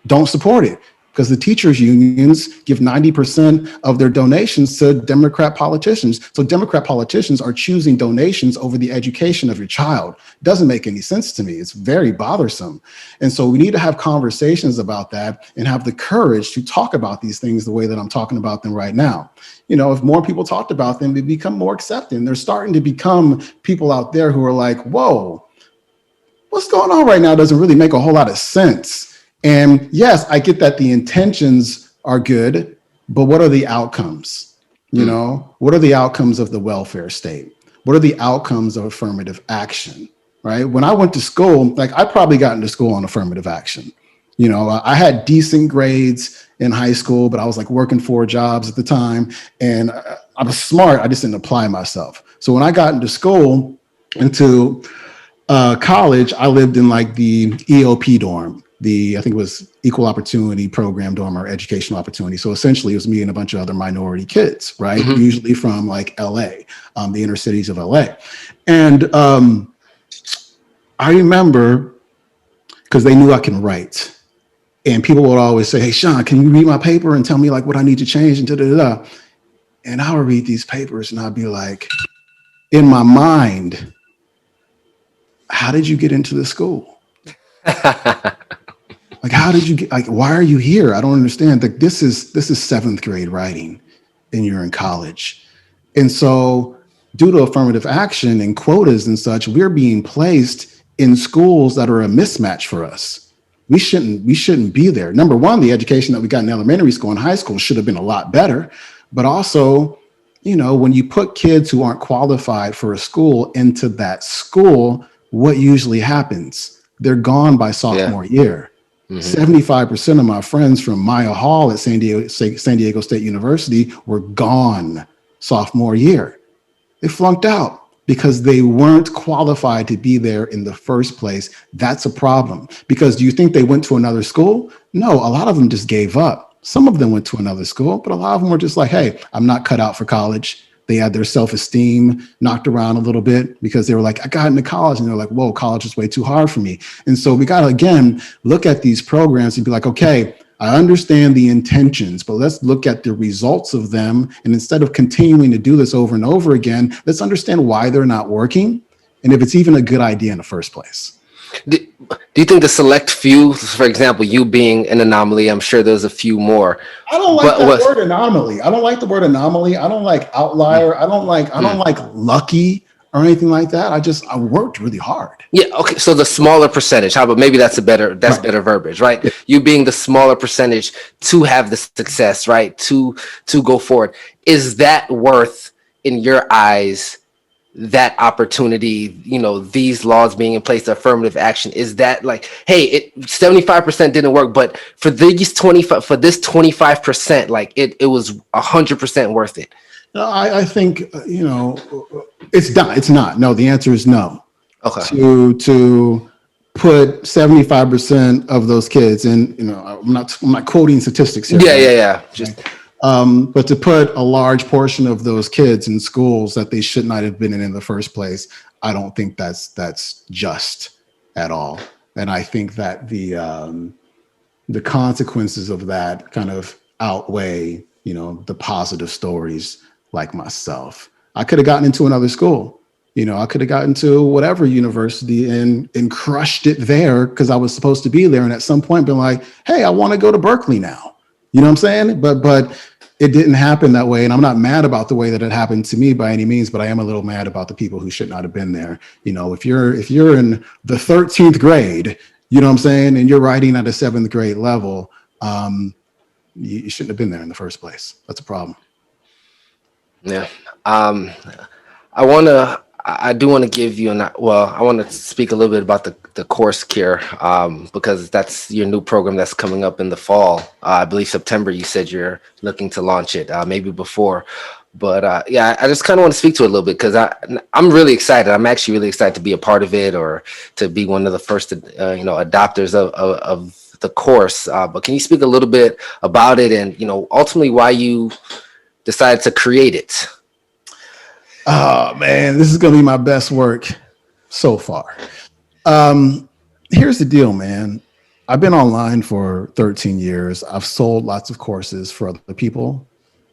don't support it, because the teachers unions give 90% of their donations to Democrat politicians. So Democrat politicians are choosing donations over the education of your child. Doesn't make any sense to me. It's very bothersome. And so we need to have conversations about that and have the courage to talk about these things the way that I'm talking about them right now. If more people talked about them, they become more accepting. There's starting to become people out there who are like, whoa, what's going on right now doesn't really make a whole lot of sense. And yes, I get that the intentions are good, but what are the outcomes? What are the outcomes of the welfare state? What are the outcomes of affirmative action, right? When I went to school, like, I probably got into school on affirmative action. I had decent grades in high school, but I was like working 4 jobs at the time. And I was smart. I just didn't apply myself. So when I got into school, into college, I lived in like the EOP dorm. I think it was Equal Opportunity Program dorm, or Educational Opportunity. So essentially it was me and a bunch of other minority kids, right? Mm-hmm. Usually from like LA, the inner cities of LA. And I remember, because they knew I can write, and people would always say, hey, Sean, can you read my paper and tell me like what I need to change and da-da-da. And I would read these papers and I'd be like, in my mind, how did you get into the school? Like, how did you get, like, why are you here? I don't understand. Like, this is 7th grade writing and you're in college. And so due to affirmative action and quotas and such, we're being placed in schools that are a mismatch for us. We shouldn't be there. Number one, the education that we got in elementary school and high school should have been a lot better. But also, when you put kids who aren't qualified for a school into that school, what usually happens? They're gone by sophomore year. Mm-hmm. 75% of my friends from Maya Hall at San Diego State University were gone sophomore year. They flunked out because they weren't qualified to be there in the first place. That's a problem. Because do you think they went to another school? No, a lot of them just gave up. Some of them went to another school, but a lot of them were just like, hey, I'm not cut out for college. They had their self-esteem knocked around a little bit because they were like, I got into college. And they're like, whoa, college is way too hard for me. And so we got to, again, look at these programs and be like, okay, I understand the intentions, but let's look at the results of them. And instead of continuing to do this over and over again, let's understand why they're not working and if it's even a good idea in the first place. Do you think the select few, for example, you being an anomaly, I'm sure there's a few more. I don't like that word anomaly. I don't like the word anomaly. I don't like outlier. I don't like lucky or anything like that. I worked really hard. Yeah. Okay. So the smaller percentage, how about maybe that's better verbiage, right? Yeah. You being the smaller percentage to have the success, right? To go forward. Is that worth, in your eyes, that opportunity, these laws being in place, the affirmative action, is that like, hey, 75% didn't work, but for these 25, for this 25%, like it was 100% worth it? No, I think, it's not. It's not. No, the answer is no. Okay. To put 75% of those kids in, I'm not quoting statistics here, Yeah, but yeah, yeah. Just but to put a large portion of those kids in schools that they should not have been in the first place, I don't think that's just at all. And I think that the consequences of that kind of outweigh, the positive stories like myself. I could have gotten into another school. I could have gotten to whatever university and crushed it there because I was supposed to be there. And at some point been like, hey, I want to go to Berkeley now. You know what I'm saying? But it didn't happen that way. And I'm not mad about the way that it happened to me by any means, but I am a little mad about the people who should not have been there. If you're in the 13th grade, you know what I'm saying, and you're writing at a 7th grade level, you shouldn't have been there in the first place. That's a problem. yeah. I do want to give you I want to speak a little bit about the course care, because that's your new program that's coming up in the fall. I believe September, you said you're looking to launch it, maybe before. But yeah, I just kind of want to speak to it a little bit because I'm really excited. I'm actually really excited to be a part of it, or to be one of the first, adopters of the course. But can you speak a little bit about it, and ultimately why you decided to create it? Oh man, this is going to be my best work so far. Here's the deal, man. I've been online for 13 years. I've sold lots of courses for other people,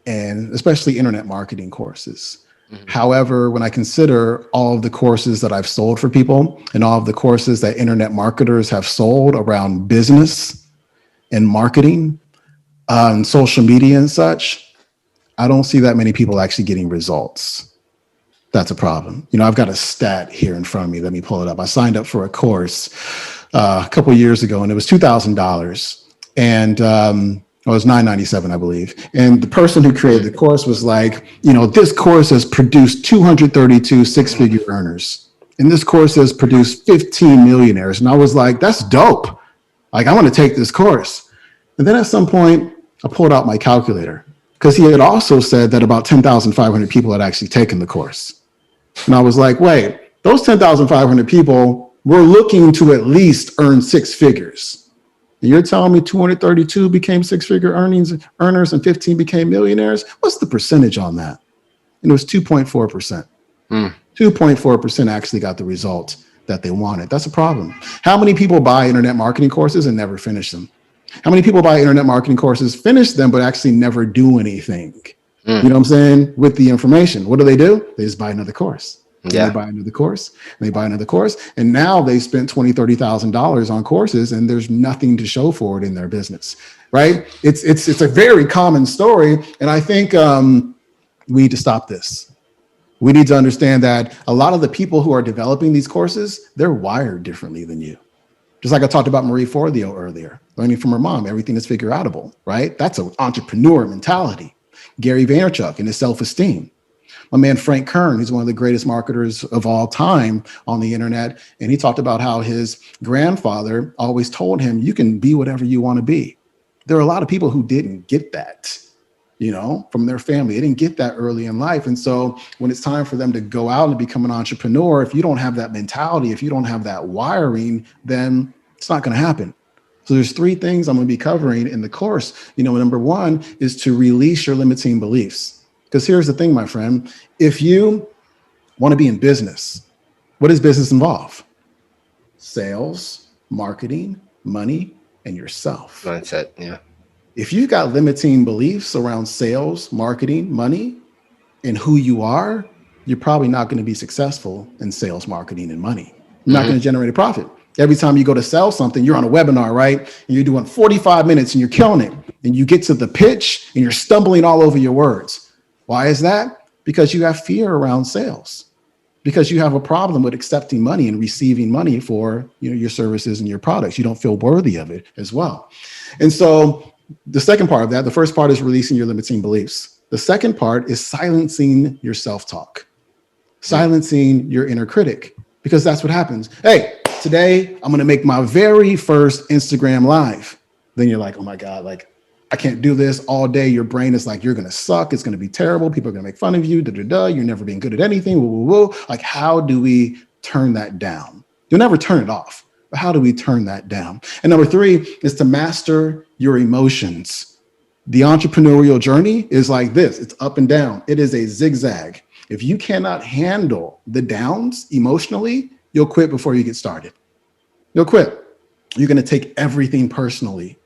and especially internet marketing courses. Mhm. However, when I consider all of the courses that I've sold for people and all of the courses that internet marketers have sold around business and marketing, and social media and such, I don't see that many people actually getting results. That's a problem. I've got a stat here in front of me. Let me pull it up. I signed up for a course a couple of years ago, and it was $2,000, and it was $997, I believe. And the person who created the course was like, this course has produced 232 six-figure earners, and this course has produced 15 millionaires. And I was like, that's dope. Like, I want to take this course. And then at some point, I pulled out my calculator because he had also said that about 10,500 people had actually taken the course. And I was like, wait, those 10,500 people were looking to at least earn six figures. And you're telling me 232 became six-figure earners and 15 became millionaires? What's the percentage on that? And it was 2.4%. 2.4% actually got the result that they wanted. That's a problem. How many people buy internet marketing courses and never finish them? How many people buy internet marketing courses, finish them, but actually never do anything? You know what I'm saying? With the information, what do? They just buy another course. Yeah. They buy another course, and they buy another course. And now they spent $20,000, $30,000 on courses, and there's nothing to show for it in their business, right? It's a very common story. And I think we need to stop this. We need to understand that a lot of the people who are developing these courses, they're wired differently than you. Just like I talked about Marie Forleo earlier, learning from her mom, everything is figure outable, right? That's an entrepreneur mentality. Gary Vaynerchuk and his self-esteem. My man Frank Kern, he's one of the greatest marketers of all time on the internet. And he talked about how his grandfather always told him, you can be whatever you want to be. There are a lot of people who didn't get that, from their family. They didn't get that early in life. And so when it's time for them to go out and become an entrepreneur, if you don't have that mentality, if you don't have that wiring, then it's not going to happen. So there's three things I'm going to be covering in the course. Number one is to release your limiting beliefs. Because here's the thing, my friend, if you want to be in business, what does business involve? Sales, marketing, money, and yourself. Mindset. Yeah. If you've got limiting beliefs around sales, marketing, money, and who you are, you're probably not going to be successful in sales, marketing, and money. You're not going to generate a profit. Every time you go to sell something, you're on a webinar, right? And you're doing 45 minutes and you're killing it. And you get to the pitch and you're stumbling all over your words. Why is that? Because you have fear around sales. Because you have a problem with accepting money and receiving money for your services and your products. You don't feel worthy of it as well. And so the second part of that, the first part is releasing your limiting beliefs. The second part is silencing your self-talk. silencing your inner critic, because that's what happens. Hey, today I'm going to make my very first Instagram live. Then you're like, oh my God, like I can't do this all day. Your brain is like, you're going to suck. It's going to be terrible. People are going to make fun of you. Da, da, da. You're never being good at anything. Woo, woo, woo. Like, how do we turn that down? You'll never turn it off, but how do we turn that down? And number 3 is to master your emotions. The entrepreneurial journey is like this. It's up and down. It is a zigzag. If you cannot handle the downs emotionally, you'll quit before you get started. You'll quit. You're going to take everything personally.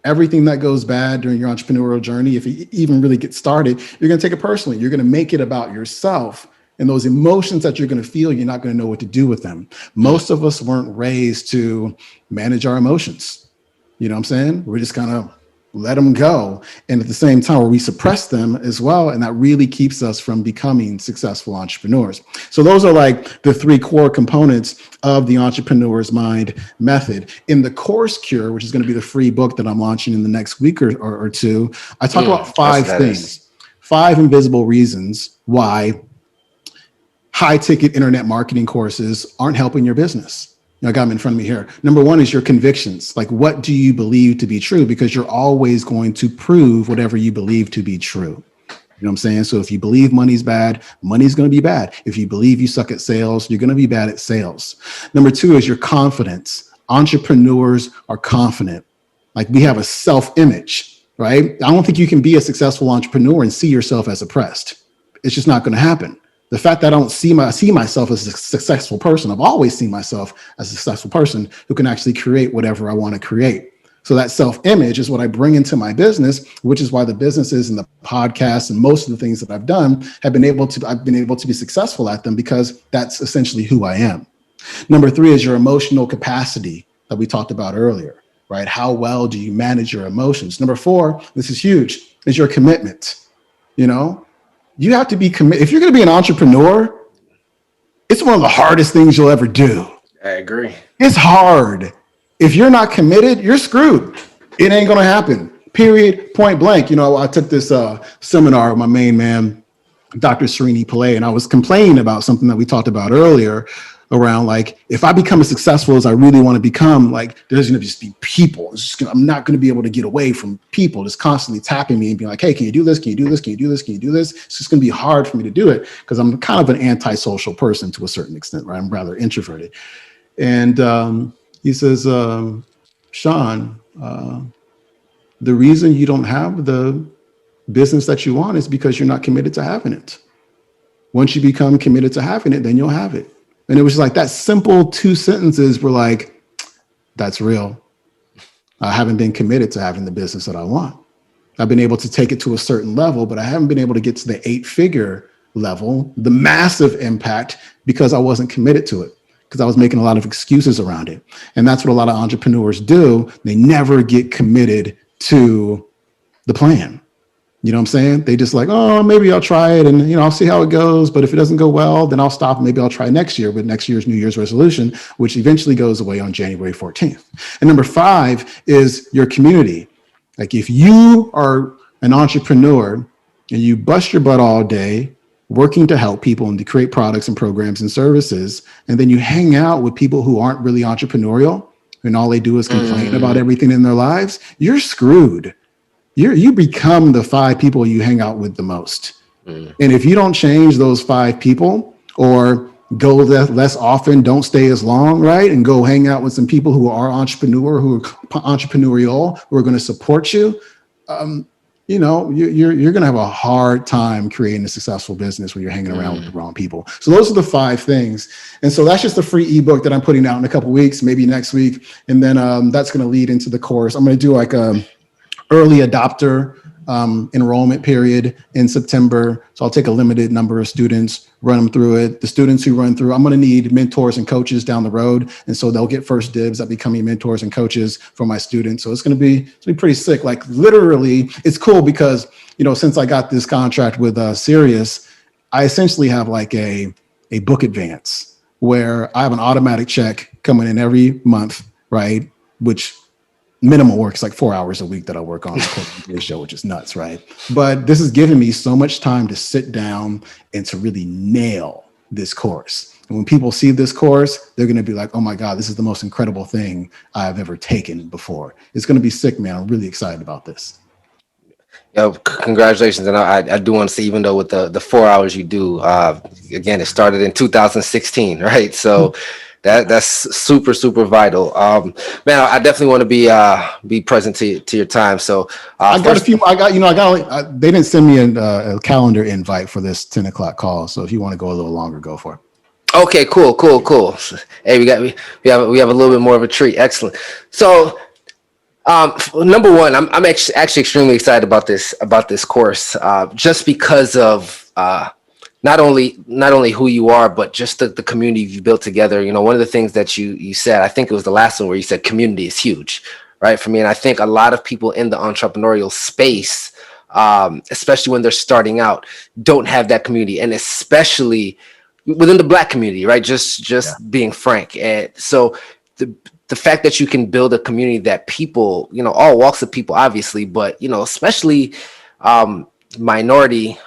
Everything that goes bad during your entrepreneurial journey, if you even really get started, you're going to take it personally. You're going to make it about yourself. And those emotions that you're going to feel, you're not going to know what to do with them. Most of us weren't raised to manage our emotions. You know what I'm saying? We're just kind of let them go. And at the same time, we suppress them as well. And that really keeps us from becoming successful entrepreneurs. So those are like the 3 core components of the Entrepreneur's Mind method. In the Course Cure, which is going to be the free book that I'm launching in the next week or 2, I talk about 5 things, 5 invisible reasons why high ticket internet marketing courses aren't helping your business. I got them in front of me here. Number 1 is your convictions. Like, what do you believe to be true? Because you're always going to prove whatever you believe to be true. You know what I'm saying? So if you believe money's bad, money's going to be bad. If you believe you suck at sales, you're going to be bad at sales. Number 2 is your confidence. Entrepreneurs are confident. Like, we have a self-image, right? I don't think you can be a successful entrepreneur and see yourself as oppressed. It's just not going to happen. The fact that I don't see myself as a successful person, I've always seen myself as a successful person who can actually create whatever I want to create. So that self-image is what I bring into my business, which is why the businesses and the podcasts and most of the things that I've done I've been able to be successful at them, because that's essentially who I am. Number 3 is your emotional capacity that we talked about earlier, right? How well do you manage your emotions? Number 4, this is huge, is your commitment. You know, you have to be committed. If you're going to be an entrepreneur, it's one of the hardest things you'll ever do. I agree. It's hard. If you're not committed, you're screwed. It ain't going to happen. Period. Point blank. You know, I took this seminar with my main man, Dr. Srini Pillay, and I was complaining about something that we talked about earlier around, like, if I become as successful as I really want to become, like, there's going to just be people. I'm not going to be able to get away from people just constantly tapping me and being like, hey, can you do this? Can you do this? Can you do this? Can you do this? It's just going to be hard for me to do it, because I'm kind of an antisocial person to a certain extent, right? I'm rather introverted. And he says, Sean, the reason you don't have the business that you want is because you're not committed to having it. Once you become committed to having it, then you'll have it. And it was like that simple 2 sentences were like, that's real. I haven't been committed to having the business that I want. I've been able to take it to a certain level, but I haven't been able to get to the 8-figure level, the massive impact, because I wasn't committed to it, because I was making a lot of excuses around it. And that's what a lot of entrepreneurs do. They never get committed to the plan. You know what I'm saying? They just like, oh, maybe I'll try it and, I'll see how it goes. But if it doesn't go well, then I'll stop. Maybe I'll try next year with next year's New Year's resolution, which eventually goes away on January 14th. And number 5 is your community. Like, if you are an entrepreneur and you bust your butt all day working to help people and to create products and programs and services, and then you hang out with people who aren't really entrepreneurial and all they do is complain about everything in their lives, you're screwed. You become the 5 people you hang out with the most. And if you don't change those 5 people, or go less often, don't stay as long, right? And go hang out with some people who are entrepreneurial, who are going to support you, you're going to have a hard time creating a successful business when you're hanging around with the wrong people. So those are the 5 things. And so that's just the free ebook that I'm putting out in a couple of weeks, maybe next week. And then that's going to lead into the course. I'm going to do like a early adopter enrollment period in September. So I'll take a limited number of students, run them through it. The students who run through, I'm going to need mentors and coaches down the road. And so they'll get first dibs at becoming mentors and coaches for my students. So it's going to be pretty sick. Like, literally, it's cool because, since I got this contract with Sirius, I essentially have like a book advance where I have an automatic check coming in every month, right? Which minimal work is like 4 hours a week that I work on the show, which is nuts, right? But this is giving me so much time to sit down and to really nail this course. And when people see this course, they're going to be like, oh my God, this is the most incredible thing I've ever taken before. It's going to be sick, man. I'm really excited about this. Yo, congratulations, and I do want to say, even though with the 4 hours you do, again, it started in 2016, right? So that's super vital. Man, I definitely want to be present to your time. So I got a first, few. They didn't send me a calendar invite for this 10 o'clock call. So if you want to go a little longer, go for it. okay, cool. Hey, we have a little bit more of a treat. Excellent. So number one, I'm actually extremely excited about this course, just because of not only who you are, but just the community you built together. You know, one of the things that you said, I think it was the last one where you said community is huge, right? For me, and I think a lot of people in the entrepreneurial space, especially when they're starting out, don't have that community, and especially within the Black community, right? Yeah. Just being frank, and so the the fact that you can build a community that people, all walks of people, obviously, but especially um, the minority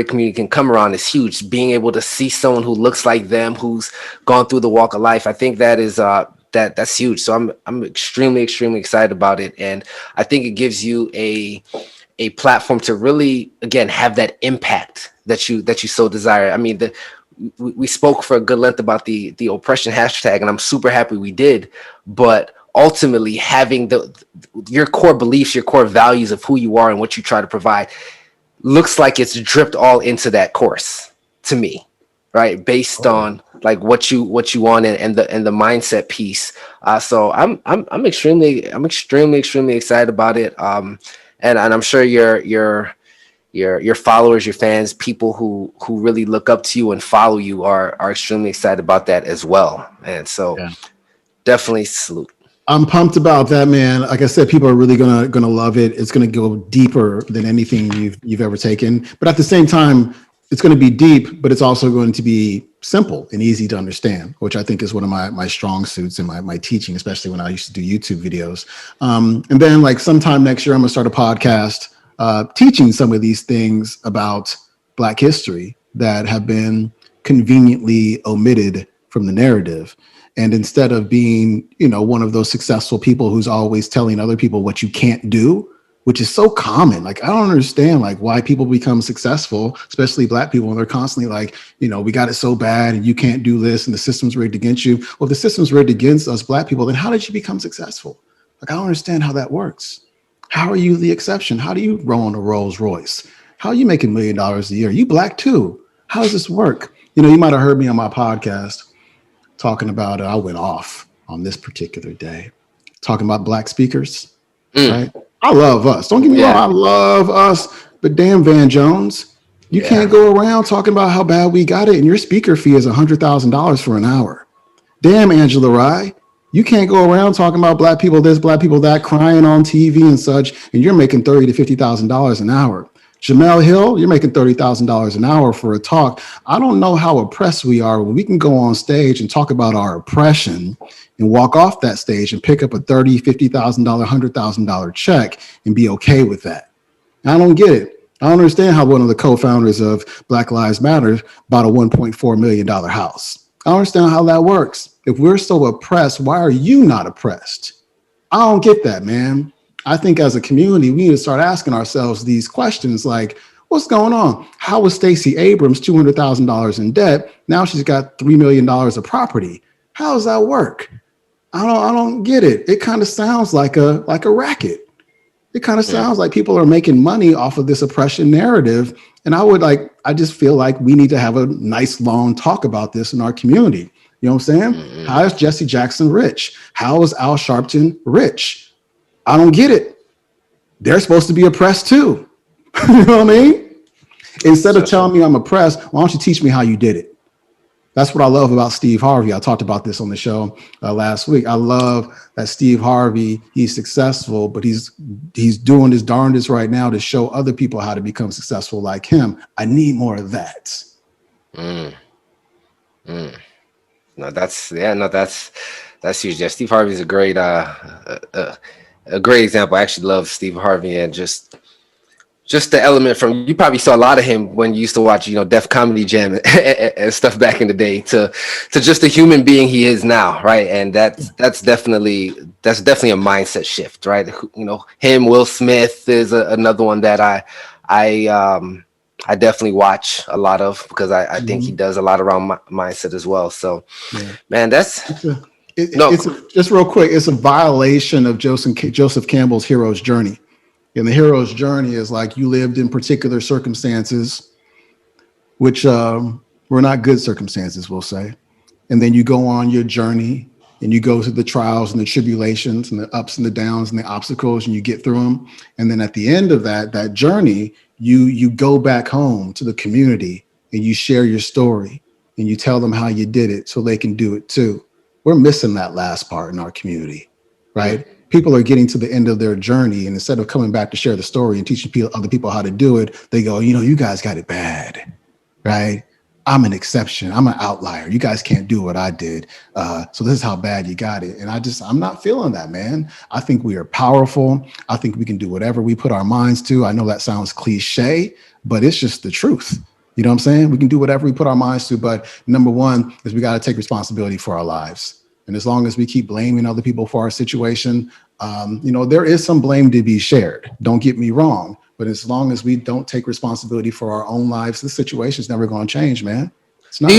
community can come around is huge. Being able to see someone who looks like them, who's gone through the walk of life, I think that is that's huge. So I'm extremely excited about it, and I think it gives you a platform to really, again, have that impact that you so desire. I mean, we spoke for a good length about the oppression hashtag, and I'm super happy we did. But ultimately, having your core beliefs, your core values of who you are and what you try to provide, looks like it's dripped all into that course to me, right? Based on like what you want, and the mindset piece. So I'm extremely excited about it. And I'm sure your followers, your fans, people who really look up to you and follow you are extremely excited about that as well. And so Yeah. definitely salute. I'm pumped about that, man. Like I said, people are really gonna love it. It's gonna go deeper than anything you've ever taken. But at the same time, it's gonna be deep, but it's also going to be simple and easy to understand, which I think is one of my strong suits in my teaching, especially when I used to do YouTube videos. And then like sometime next year, I'm gonna start a podcast teaching some of these things about Black history that have been conveniently omitted from the narrative. And instead of being, one of those successful people who's always telling other people what you can't do, which is so common. Like, I don't understand like why people become successful, especially Black people, and they're constantly like, we got it so bad and you can't do this and the system's rigged against you. Well, if the system's rigged against us Black people, then how did you become successful? Like, I don't understand how that works. How are you the exception? How do you roll on a Rolls Royce? How are you making $1 million a year? You Black too. How does this work? You might have heard me on my podcast talking about, I went off on this particular day, talking about Black speakers, right? I love us. Don't get me wrong. I love us. But damn, Van Jones, you can't go around talking about how bad we got it, and your speaker fee is $100,000 for an hour. Damn, Angela Rye, you can't go around talking about Black people this, Black people that, crying on TV and such, and you're making $30,000 to $50,000 an hour. Jamel Hill, you're making $30,000 an hour for a talk. I don't know how oppressed we are when we can go on stage and talk about our oppression and walk off that stage and pick up a $30,000, $50,000, $100,000 check and be okay with that. I don't get it. I don't understand how one of the co-founders of Black Lives Matter bought a $1.4 million house. I don't understand how that works. If we're so oppressed, why are you not oppressed? I don't get that, man. I think as a community, we need to start asking ourselves these questions like, what's going on? How was Stacey Abrams $200,000 in debt? Now she's got $3 million of property. How does that work? I don't get it. It kind of sounds like a racket. It kind of sounds like people are making money off of this oppression narrative. And I just feel like we need to have a nice long talk about this in our community. You know what I'm saying? How is Jesse Jackson rich? How is Al Sharpton rich? I don't get it. They're supposed to be oppressed too. You know what I mean? Instead of telling me I'm oppressed, why don't you teach me how you did it? That's what I love about Steve Harvey. I talked about this on the show last week. I love that Steve Harvey, he's successful, but he's doing his darndest right now to show other people how to become successful like him. I need more of that. No, that's huge. Yeah, Steve Harvey's a great example. I actually love Steve Harvey, and just just the element from, you probably saw a lot of him when you used to watch, Def Comedy Jam and stuff back in the day, to just the human being he is now, right? And that's definitely a mindset shift, right? Him, Will Smith is another one that I definitely watch a lot of, because I think he does a lot around mindset as well. So, Yeah. man, that's no. Just real quick, it's a violation of Joseph Campbell's hero's journey. And the hero's journey is like, you lived in particular circumstances, which were not good circumstances, we'll say. And then you go on your journey and you go through the trials and the tribulations and the ups and the downs and the obstacles, and you get through them. And then at the end of that journey, you go back home to the community and you share your story and you tell them how you did it so they can do it too. We're missing that last part in our community, right? Mm-hmm. People are getting to the end of their journey, and instead of coming back to share the story and teaching other people how to do it, they go, you guys got it bad, right? I'm an exception. I'm an outlier. You guys can't do what I did. So this is how bad you got it. And I'm not feeling that, man. I think we are powerful. I think we can do whatever we put our minds to. I know that sounds cliche, but it's just the truth. You know what I'm saying? We can do whatever we put our minds to. But number one is we got to take responsibility for our lives. And as long as we keep blaming other people for our situation, there is some blame to be shared. Don't get me wrong. But as long as we don't take responsibility for our own lives, the situation's never going to change, man. It's not.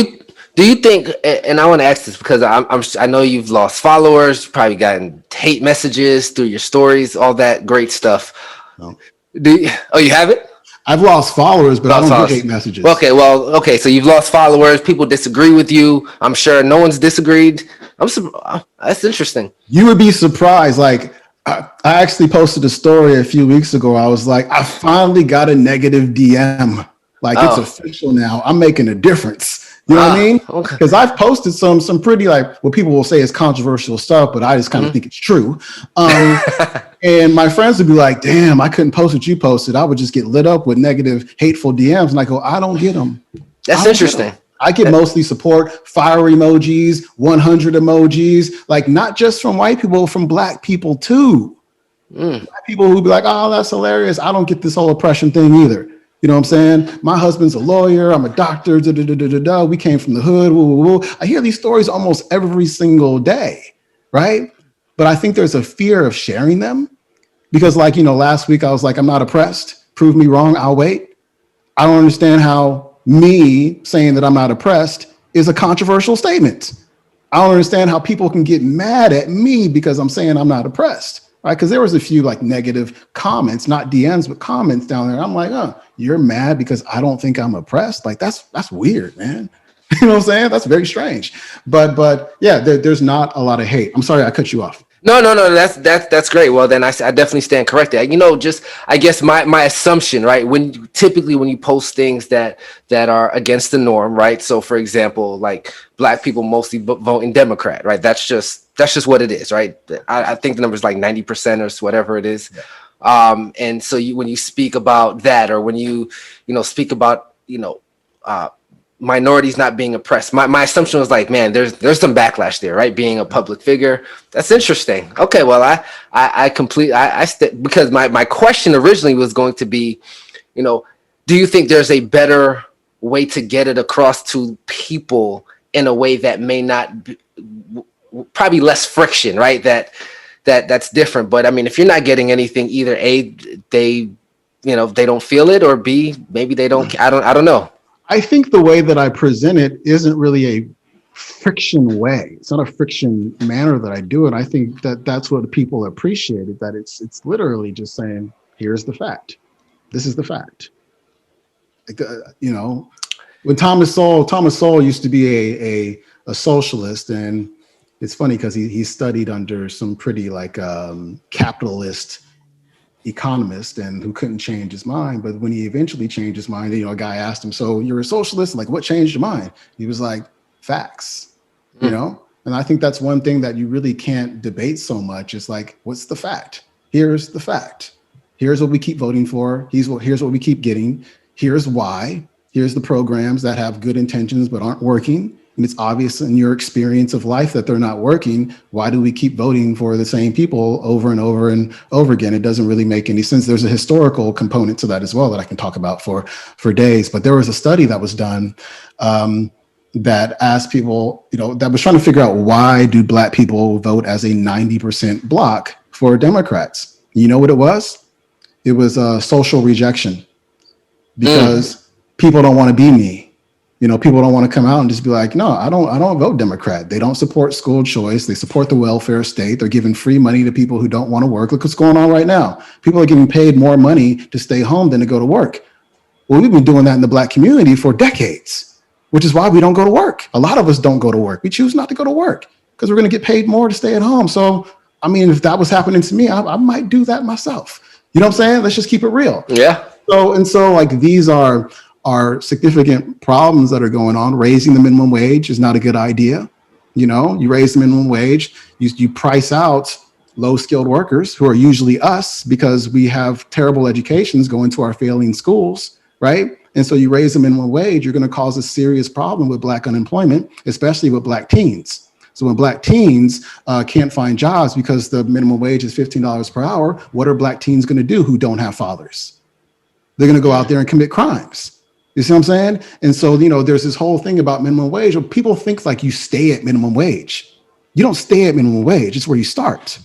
Do you think, and I want to ask this because I know you've lost followers, you've probably gotten hate messages through your stories, all that great stuff. No. You have it? I've lost followers, but I don't get hate messages. Okay. So you've lost followers. People disagree with you. I'm sure no one's disagreed. That's interesting. You would be surprised. Like, I actually posted a story a few weeks ago. I was like, I finally got a negative DM. Like, it's official now. I'm making a difference. You know what I mean? Because I've posted some pretty, like, what people will say is controversial stuff, but I just kind of think it's true. And my friends would be like, damn, I couldn't post what you posted. I would just get lit up with negative, hateful DMs. And I go, I don't get them. That's interesting. I get mostly support, fire emojis, 100 emojis, like not just from white people, from black people too. Black people who be like, oh, that's hilarious. I don't get this whole oppression thing either. You know what I'm saying? My husband's a lawyer. I'm a doctor. We came from the hood. Woo, woo, woo. I hear these stories almost every single day, right? But I think there's a fear of sharing them because, like, last week I was like, I'm not oppressed. Prove me wrong. I'll wait. I don't understand how me saying that I'm not oppressed is a controversial statement. I don't understand how people can get mad at me because I'm saying I'm not oppressed, right? Because there was a few like negative comments, not DMs, but comments down there. I'm like, oh, you're mad because I don't think I'm oppressed? Like, that's weird, man. You know what I'm saying? That's very strange. But yeah, there's not a lot of hate. I'm sorry I cut you off. No. That's great. Well, then I definitely stand corrected. Just I guess my assumption, right? When you post things that are against the norm, right? So, for example, like black people mostly voting Democrat, right? That's just what it is, right? I think the number is like 90% or whatever it is. Yeah. And so when you speak about that, or when you speak about minorities not being oppressed. My assumption was like, man, there's some backlash there, right? Being a public figure. That's interesting. Okay, well, because my question originally was going to be, do you think there's a better way to get it across to people in a way that may not be, probably less friction, right? That's different. But I mean, if you're not getting anything, either A, they don't feel it, or B, maybe they don't. I don't know. I think the way that I present it isn't really a friction way. It's not a friction manner that I do it. I think that's what people appreciated, that it's literally just saying, here's the fact. This is the fact. Like, when Thomas Sowell used to be a socialist, and it's funny because he studied under some pretty like capitalist economist and who couldn't change his mind. But when he eventually changed his mind, a guy asked him, so you're a socialist? Like, what changed your mind? He was like, facts, And I think that's one thing that you really can't debate so much. It's like, what's the fact? Here's the fact. Here's what we keep voting for. Here's what we keep getting. Here's why. Here's the programs that have good intentions but aren't working. and it's obvious in your experience of life that they're not working, why do we keep voting for the same people over and over and over again? It doesn't really make any sense. There's a historical component to that as well that I can talk about for days. But there was a study that was done that asked people, that was trying to figure out why do Black people vote as a 90% block for Democrats. You know what it was? It was social rejection, because people don't want to be me. People don't want to come out and just be like, no, I don't vote Democrat. They don't support school choice. They support the welfare state. They're giving free money to people who don't want to work. Look what's going on right now. People are getting paid more money to stay home than to go to work. Well, we've been doing that in the Black community for decades, which is why we don't go to work. A lot of us don't go to work. We choose not to go to work because we're going to get paid more to stay at home. So, I mean, if that was happening to me, I might do that myself. You know what I'm saying? Let's just keep it real. Yeah. So like these are significant problems that are going on. Raising the minimum wage is not a good idea. You raise the minimum wage, you price out low skilled workers who are usually us because we have terrible educations going to our failing schools, right? And so you raise the minimum wage, you're going to cause a serious problem with Black unemployment, especially with Black teens. So when Black teens can't find jobs because the minimum wage is $15 per hour, what are Black teens going to do who don't have fathers? They're going to go out there and commit crimes. You see what I'm saying? And so, there's this whole thing about minimum wage. People think like you stay at minimum wage. You don't stay at minimum wage. It's where you start.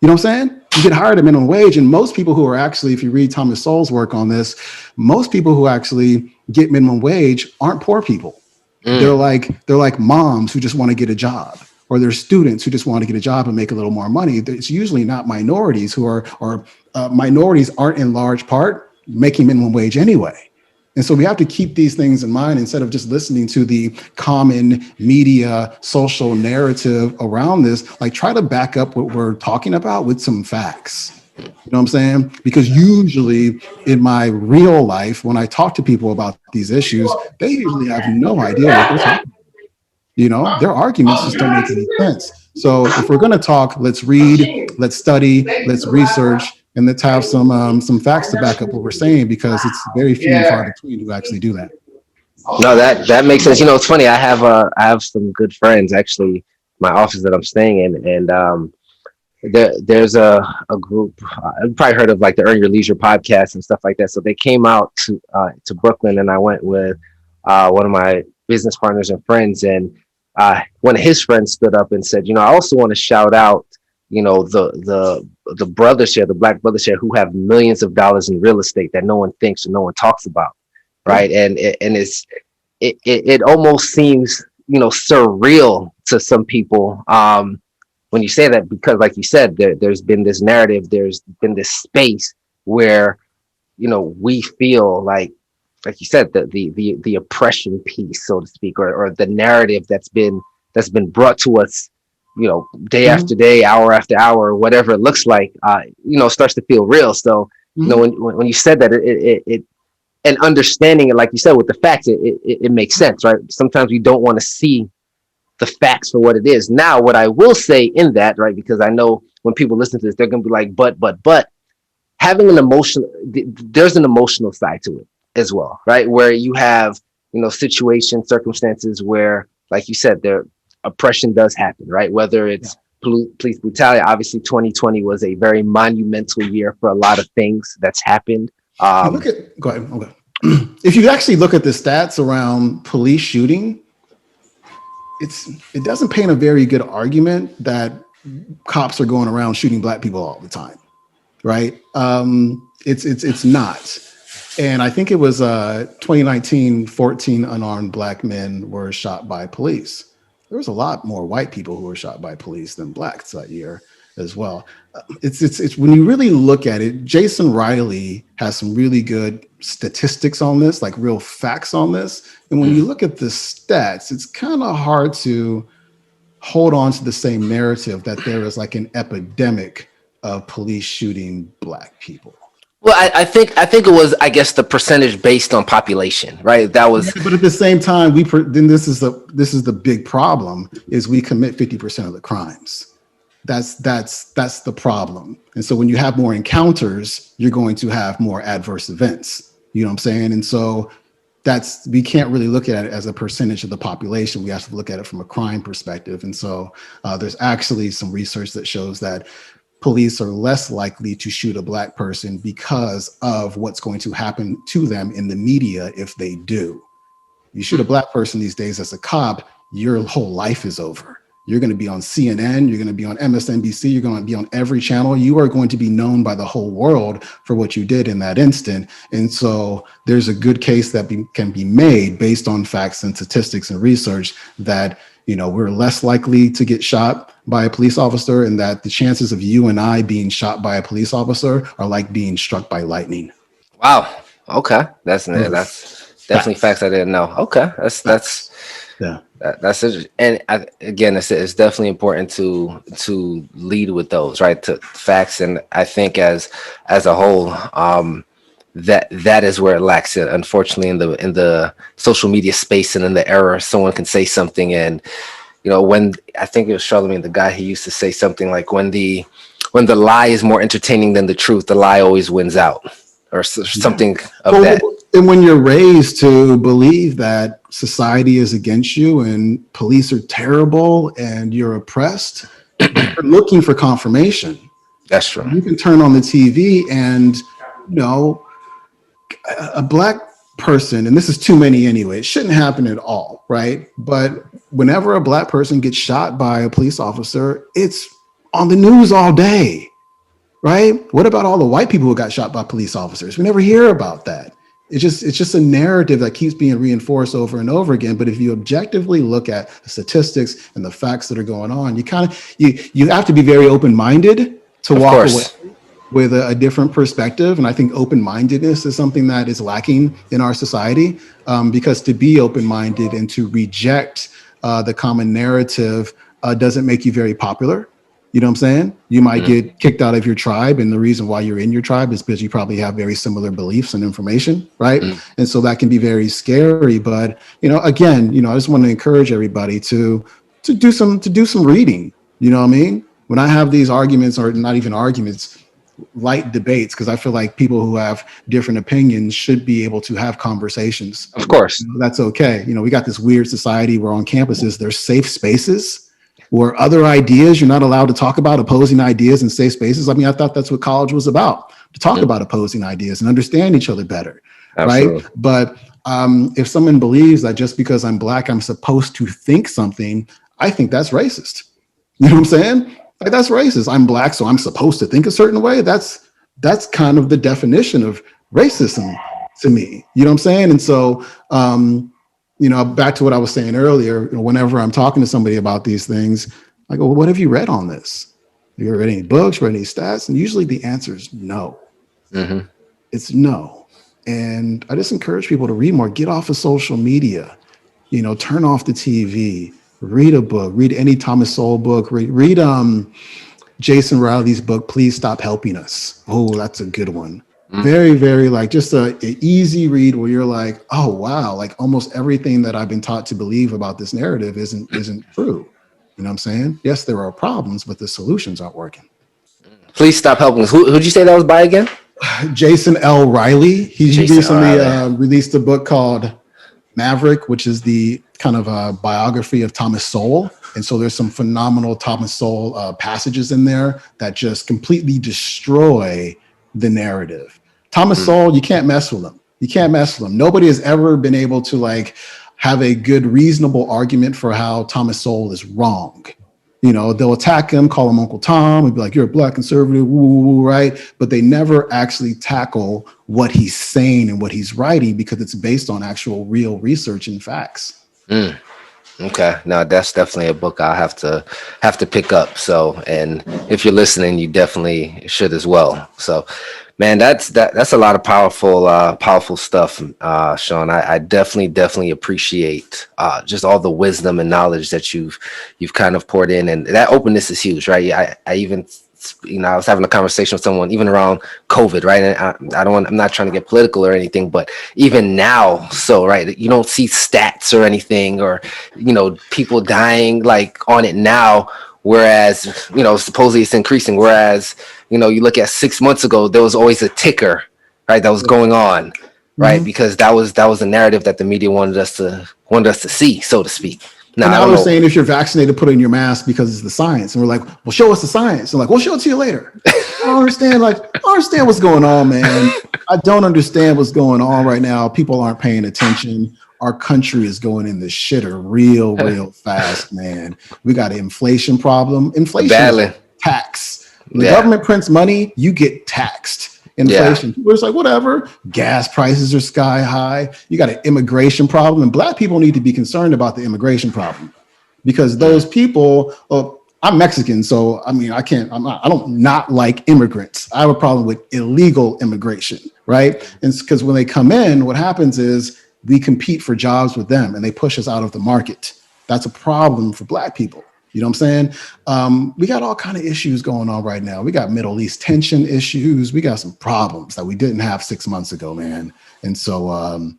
You know what I'm saying? You get hired at minimum wage. And most people who are actually, if you read Thomas Sowell's work on this, most people who actually get minimum wage aren't poor people. They're like moms who just want to get a job, or they're students who just want to get a job and make a little more money. It's usually not minorities minorities aren't in large part making minimum wage anyway. And so we have to keep these things in mind instead of just listening to the common media social narrative around this. Like, try to back up what we're talking about with some facts. You know what I'm saying? Because usually in my real life, when I talk to people about these issues, they usually have no idea what they're talking about. Their arguments just don't make any sense. So if we're going to talk, let's read, let's study, let's research, and let's have some facts to back up what we're saying, because it's very few and far between who actually do that. No, that makes sense. It's funny. I have some good friends actually. My office that I'm staying in, and there's a group. I've probably heard of like the Earn Your Leisure podcast and stuff like that. So they came out to Brooklyn, and I went with one of my business partners and friends, and one of his friends stood up and said, I also want to shout out, the brothers here, the Black brothers here, who have millions of dollars in real estate that no one thinks or no one talks about, right? And it almost seems surreal to some people when you say that, because like you said, there's been this narrative, there's been this space where we feel like you said, the oppression piece, so to speak, or the narrative that's been brought to us, day after day, hour after hour, whatever it looks like, starts to feel real. So, when you said that, it and understanding it, like you said, with the facts, it makes sense, right? Sometimes we don't want to see the facts for what it is. Now, what I will say in that, right, because I know when people listen to this, they're going to be like, but having there's an emotional side to it as well, right? Where you have, situations, circumstances where, like you said, oppression does happen, right? Whether it's police brutality. Obviously 2020 was a very monumental year for a lot of things that's happened. Go ahead. Okay. If you actually look at the stats around police shooting, it doesn't paint a very good argument that cops are going around shooting Black people all the time, right? It's not. And I think it was 2019, 14 unarmed Black men were shot by police. There was a lot more white people who were shot by police than Blacks that year as well. It's when you really look at it, Jason Riley has some really good statistics on this, like real facts on this. And when you look at the stats, it's kind of hard to hold on to the same narrative that there is like an epidemic of police shooting Black people. Well, I think it was, I guess, the percentage based on population, right? That was. But at the same time, then this is the big problem, is we commit 50% of the crimes. That's the problem. And so when you have more encounters, you're going to have more adverse events. You know what I'm saying? And so we can't really look at it as a percentage of the population. We have to look at it from a crime perspective. And so there's actually some research that shows that police are less likely to shoot a Black person because of what's going to happen to them in the media if they do. You shoot a Black person these days as a cop, your whole life is over. You're going to be on CNN, you're going to be on MSNBC, you're going to be on every channel. You are going to be known by the whole world for what you did in that instant. And so there's a good case that can be made based on facts and statistics and research that, you know, we're less likely to get shot by a police officer, and that the chances of you and I being shot by a police officer are like being struck by lightning. Wow. Okay. That's definitely facts I didn't know. Okay. Yeah. That's it. And again, it's definitely important to lead with those, right? To facts. And I think as a whole, that is where it lacks it. Unfortunately, in the social media space and in the era, someone can say something, and you know, when I think it was Charlemagne, the guy who used to say something like, when the lie is more entertaining than the truth, the lie always wins out, or something of that. And when you're raised to believe that society is against you and police are terrible and you're oppressed, you're looking for confirmation. That's true. You can turn on the TV and, you know, a Black person, and this is too many anyway, it shouldn't happen at all, right? But whenever a Black person gets shot by a police officer, it's on the news all day, right? What about all the white people who got shot by police officers? We never hear about that. It's just a narrative that keeps being reinforced over and over again. But if you objectively look at the statistics and the facts that are going on, you have to be very open-minded to walk away with a different perspective. And I think open-mindedness is something that is lacking in our society, because to be open-minded and to reject the common narrative doesn't make you very popular. You know what I'm saying? You might get kicked out of your tribe, and the reason why you're in your tribe is because you probably have very similar beliefs and information, right? And so that can be very scary. But, you know, again, you know, I just want to encourage everybody to do some reading. You know what I mean? When I have these arguments, or not even arguments, light debates, because I feel like people who have different opinions should be able to have conversations. Of course. You know, that's okay. You know, we got this weird society where on campuses there's safe spaces where other ideas, you're not allowed to talk about opposing ideas in safe spaces. I mean, I thought that's what college was about, to talk about opposing ideas and understand each other better. Absolutely. Right? But if someone believes that just because I'm Black, I'm supposed to think something, I think that's racist. You know what I'm saying? Like, that's racist. I'm Black, so I'm supposed to think a certain way. That's kind of the definition of racism to me. You know what I'm saying? And so, you know, back to what I was saying earlier, you know, whenever I'm talking to somebody about these things, I go, well, what have you read on this? Have you read any books, read any stats? And usually the answer is no. Mm-hmm. It's no. And I just encourage people to read more, get off of social media, you know, turn off the TV, read a book, read any Thomas Sowell book, read Jason Riley's book, Please Stop Helping Us. Oh, that's a good one. Very, very, like, just an easy read where you're like, oh, wow, like almost everything that I've been taught to believe about this narrative isn't true. You know what I'm saying? Yes, there are problems, but the solutions aren't working. Please Stop Helping Us. Who'd you say that was by again? Jason L. Riley. He recently released a book called Maverick, which is the kind of a biography of Thomas Sowell. And so there's some phenomenal Thomas Sowell passages in there that just completely destroy the narrative. Thomas Sowell, you can't mess with him. You can't mess with him. Nobody has ever been able to like have a good, reasonable argument for how Thomas Sowell is wrong. You know, they'll attack him, call him Uncle Tom, and be like, you're a Black conservative, woo, right? But they never actually tackle what he's saying and what he's writing, because it's based on actual real research and facts. Okay, no, that's definitely a book I'll have to pick up. So, and if you're listening, you definitely should as well. So, man, that's a lot of powerful stuff, Sean. I definitely appreciate just all the wisdom and knowledge that you've kind of poured in, and that openness is huge, right? I even, you know, I was having a conversation with someone even around COVID, right? And I'm not trying to get political or anything, but even now, so, right, you don't see stats or anything, or, you know, people dying like on it now, whereas, you know, supposedly it's increasing. Whereas, you know, you look at 6 months ago, there was always a ticker, right, that was going on. right? Because that was the narrative that the media wanted us to see, so to speak. And Now I now don't they're know. saying if you're vaccinated, put on your mask because it's the science. And we're like, well, show us the science. And like, we'll show it to you later. I don't understand. Like, I don't understand what's going on, man. I don't understand what's going on right now. People aren't paying attention. Our country is going in the shitter real fast, man. We got an inflation problem. Inflation is Badly. tax. When the Yeah. government prints money, you get taxed. Yeah. Inflation. People are just like, whatever. Gas prices are sky high. You got an immigration problem, and Black people need to be concerned about the immigration problem because those people. I'm Mexican, so I mean, I can't. I don't not like immigrants. I have a problem with illegal immigration, right? And because when they come in, what happens is we compete for jobs with them, and they push us out of the market. That's a problem for Black people. You know what I'm saying? We got all kind of issues going on right now. We got Middle East tension issues. We got some problems that we didn't have 6 months ago, man. And so,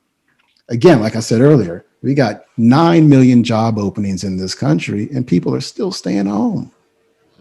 again, like I said earlier, we got 9 million job openings in this country, and people are still staying home.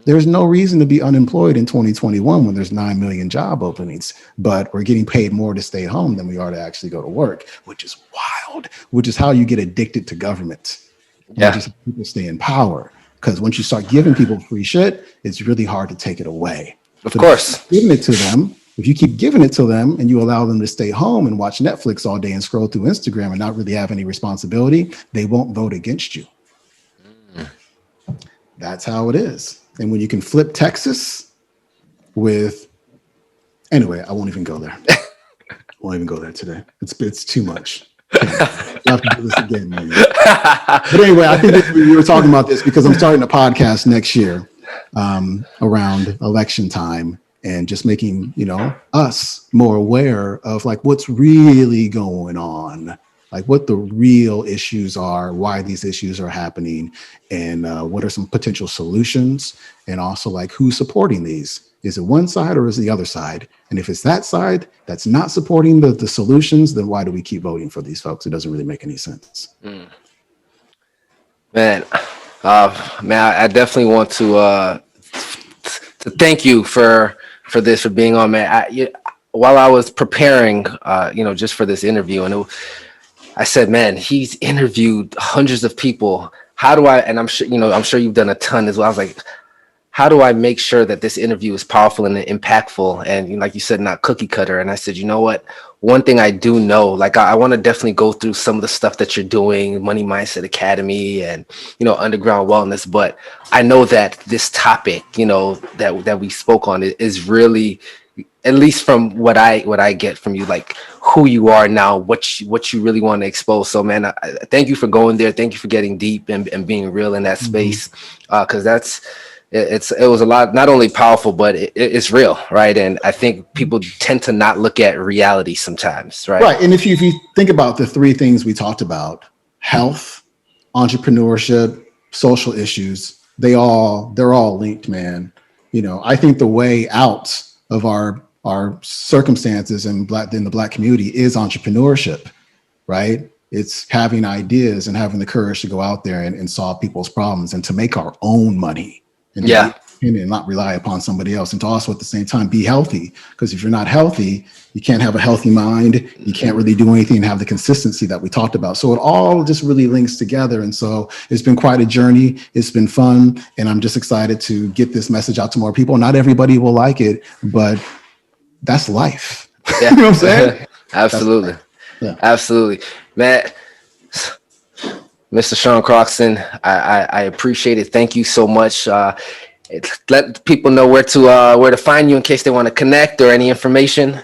There's no reason to be unemployed in 2021 when there's 9 million job openings, but we're getting paid more to stay home than we are to actually go to work, which is wild, which is how you get addicted to government. Yeah. Which is how people stay in power. Because once you start giving people free shit, it's really hard to take it away. Of course. Giving it to them, if you keep giving it to them and you allow them to stay home and watch Netflix all day and scroll through Instagram and not really have any responsibility, they won't vote against you. That's how it is. And when you can flip Texas with, anyway, I won't even go there. I won't even go there today. It's too much. You have to do this again, man. But anyway, I think we were talking about this because I'm starting a podcast next year around election time and just making, us more aware of like what's really going on, like what the real issues are, why these issues are happening, and what are some potential solutions, and also like who's supporting these. Is it one side or is it the other side? And if it's that side that's not supporting the solutions, then why do we keep voting for these folks? It doesn't really make any sense. Man, I definitely want to thank you for this, for being on, man. While I was preparing, just for this interview, and I said, man, he's interviewed hundreds of people. How do I? And I'm sure you've done a ton as well. I was like, how do I make sure that this interview is powerful and impactful? And like you said, not cookie cutter. And I said, you know what? One thing I do know, like I want to definitely go through some of the stuff that you're doing, Money Mindset Academy and, Underground Wellness. But I know that this topic, that we spoke on is really, at least from what I get from you, like who you are now, what you really want to expose. So, man, thank you for going there. Thank you for getting deep and being real in that space, because it was a lot, not only powerful, but it's real, right? And I think people tend to not look at reality sometimes, right? Right. And if you think about the three things we talked about, health, entrepreneurship, social issues, they're all linked, man. I think the way out of our circumstances in the Black community is entrepreneurship, right? It's having ideas and having the courage to go out there and solve people's problems and to make our own money. And not rely upon somebody else, and to also at the same time be healthy, because if you're not healthy, you can't have a healthy mind, you can't really do anything and have the consistency that we talked about. So it all just really links together. And so it's been quite a journey. It's been fun, and I'm just excited to get this message out to more people. Not everybody will like it, but that's life. Yeah. You know what I'm saying? Absolutely. Yeah. Absolutely, Matt. Mr. Sean Croxton, I appreciate it. Thank you so much. Let people know where to find you in case they want to connect or any information.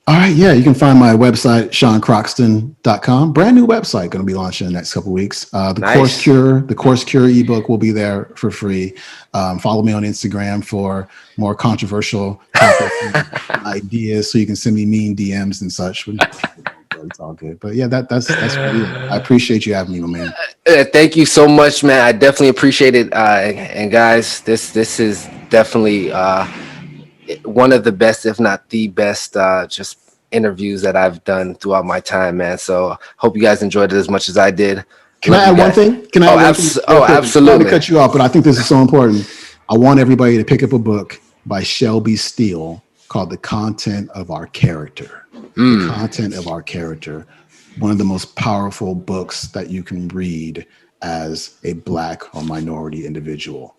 All right. Yeah. You can find my website, SeanCroxton.com. Brand new website going to be launching in the next couple of weeks. The Course Cure ebook will be there for free. Follow me on Instagram for more controversial topics and ideas, so you can send me mean DMs and such. It's all good. But yeah, that's really it. I appreciate you having me, my man. Thank you so much, man. I definitely appreciate it. And guys, this is definitely one of the best, if not the best, just interviews that I've done throughout my time, man. So hope you guys enjoyed it as much as I did. Can I add one thing? Absolutely. I'm to cut you off, but I think this is so important. I want everybody to pick up a book by Shelby Steele called The Content of Our Character. The Content of Our Character. One of the most powerful books that you can read as a Black or minority individual.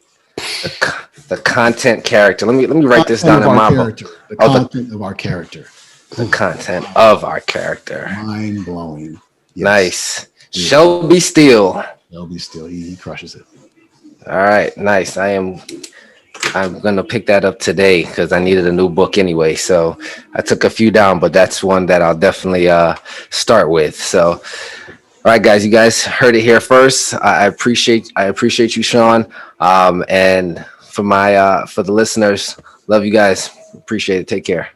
The content character. Let me write this down in my book. The content of our character. The content of our character. Mind blowing. Yes. Nice. Yeah. Shelby Steele. Shelby Steele. He crushes it. All right. Nice. I'm gonna pick that up today because I needed a new book anyway. So I took a few down, but that's one that I'll definitely start with. So, all right, guys, you guys heard it here first. I appreciate you, Sean. And for the listeners, love you guys. Appreciate it. Take care.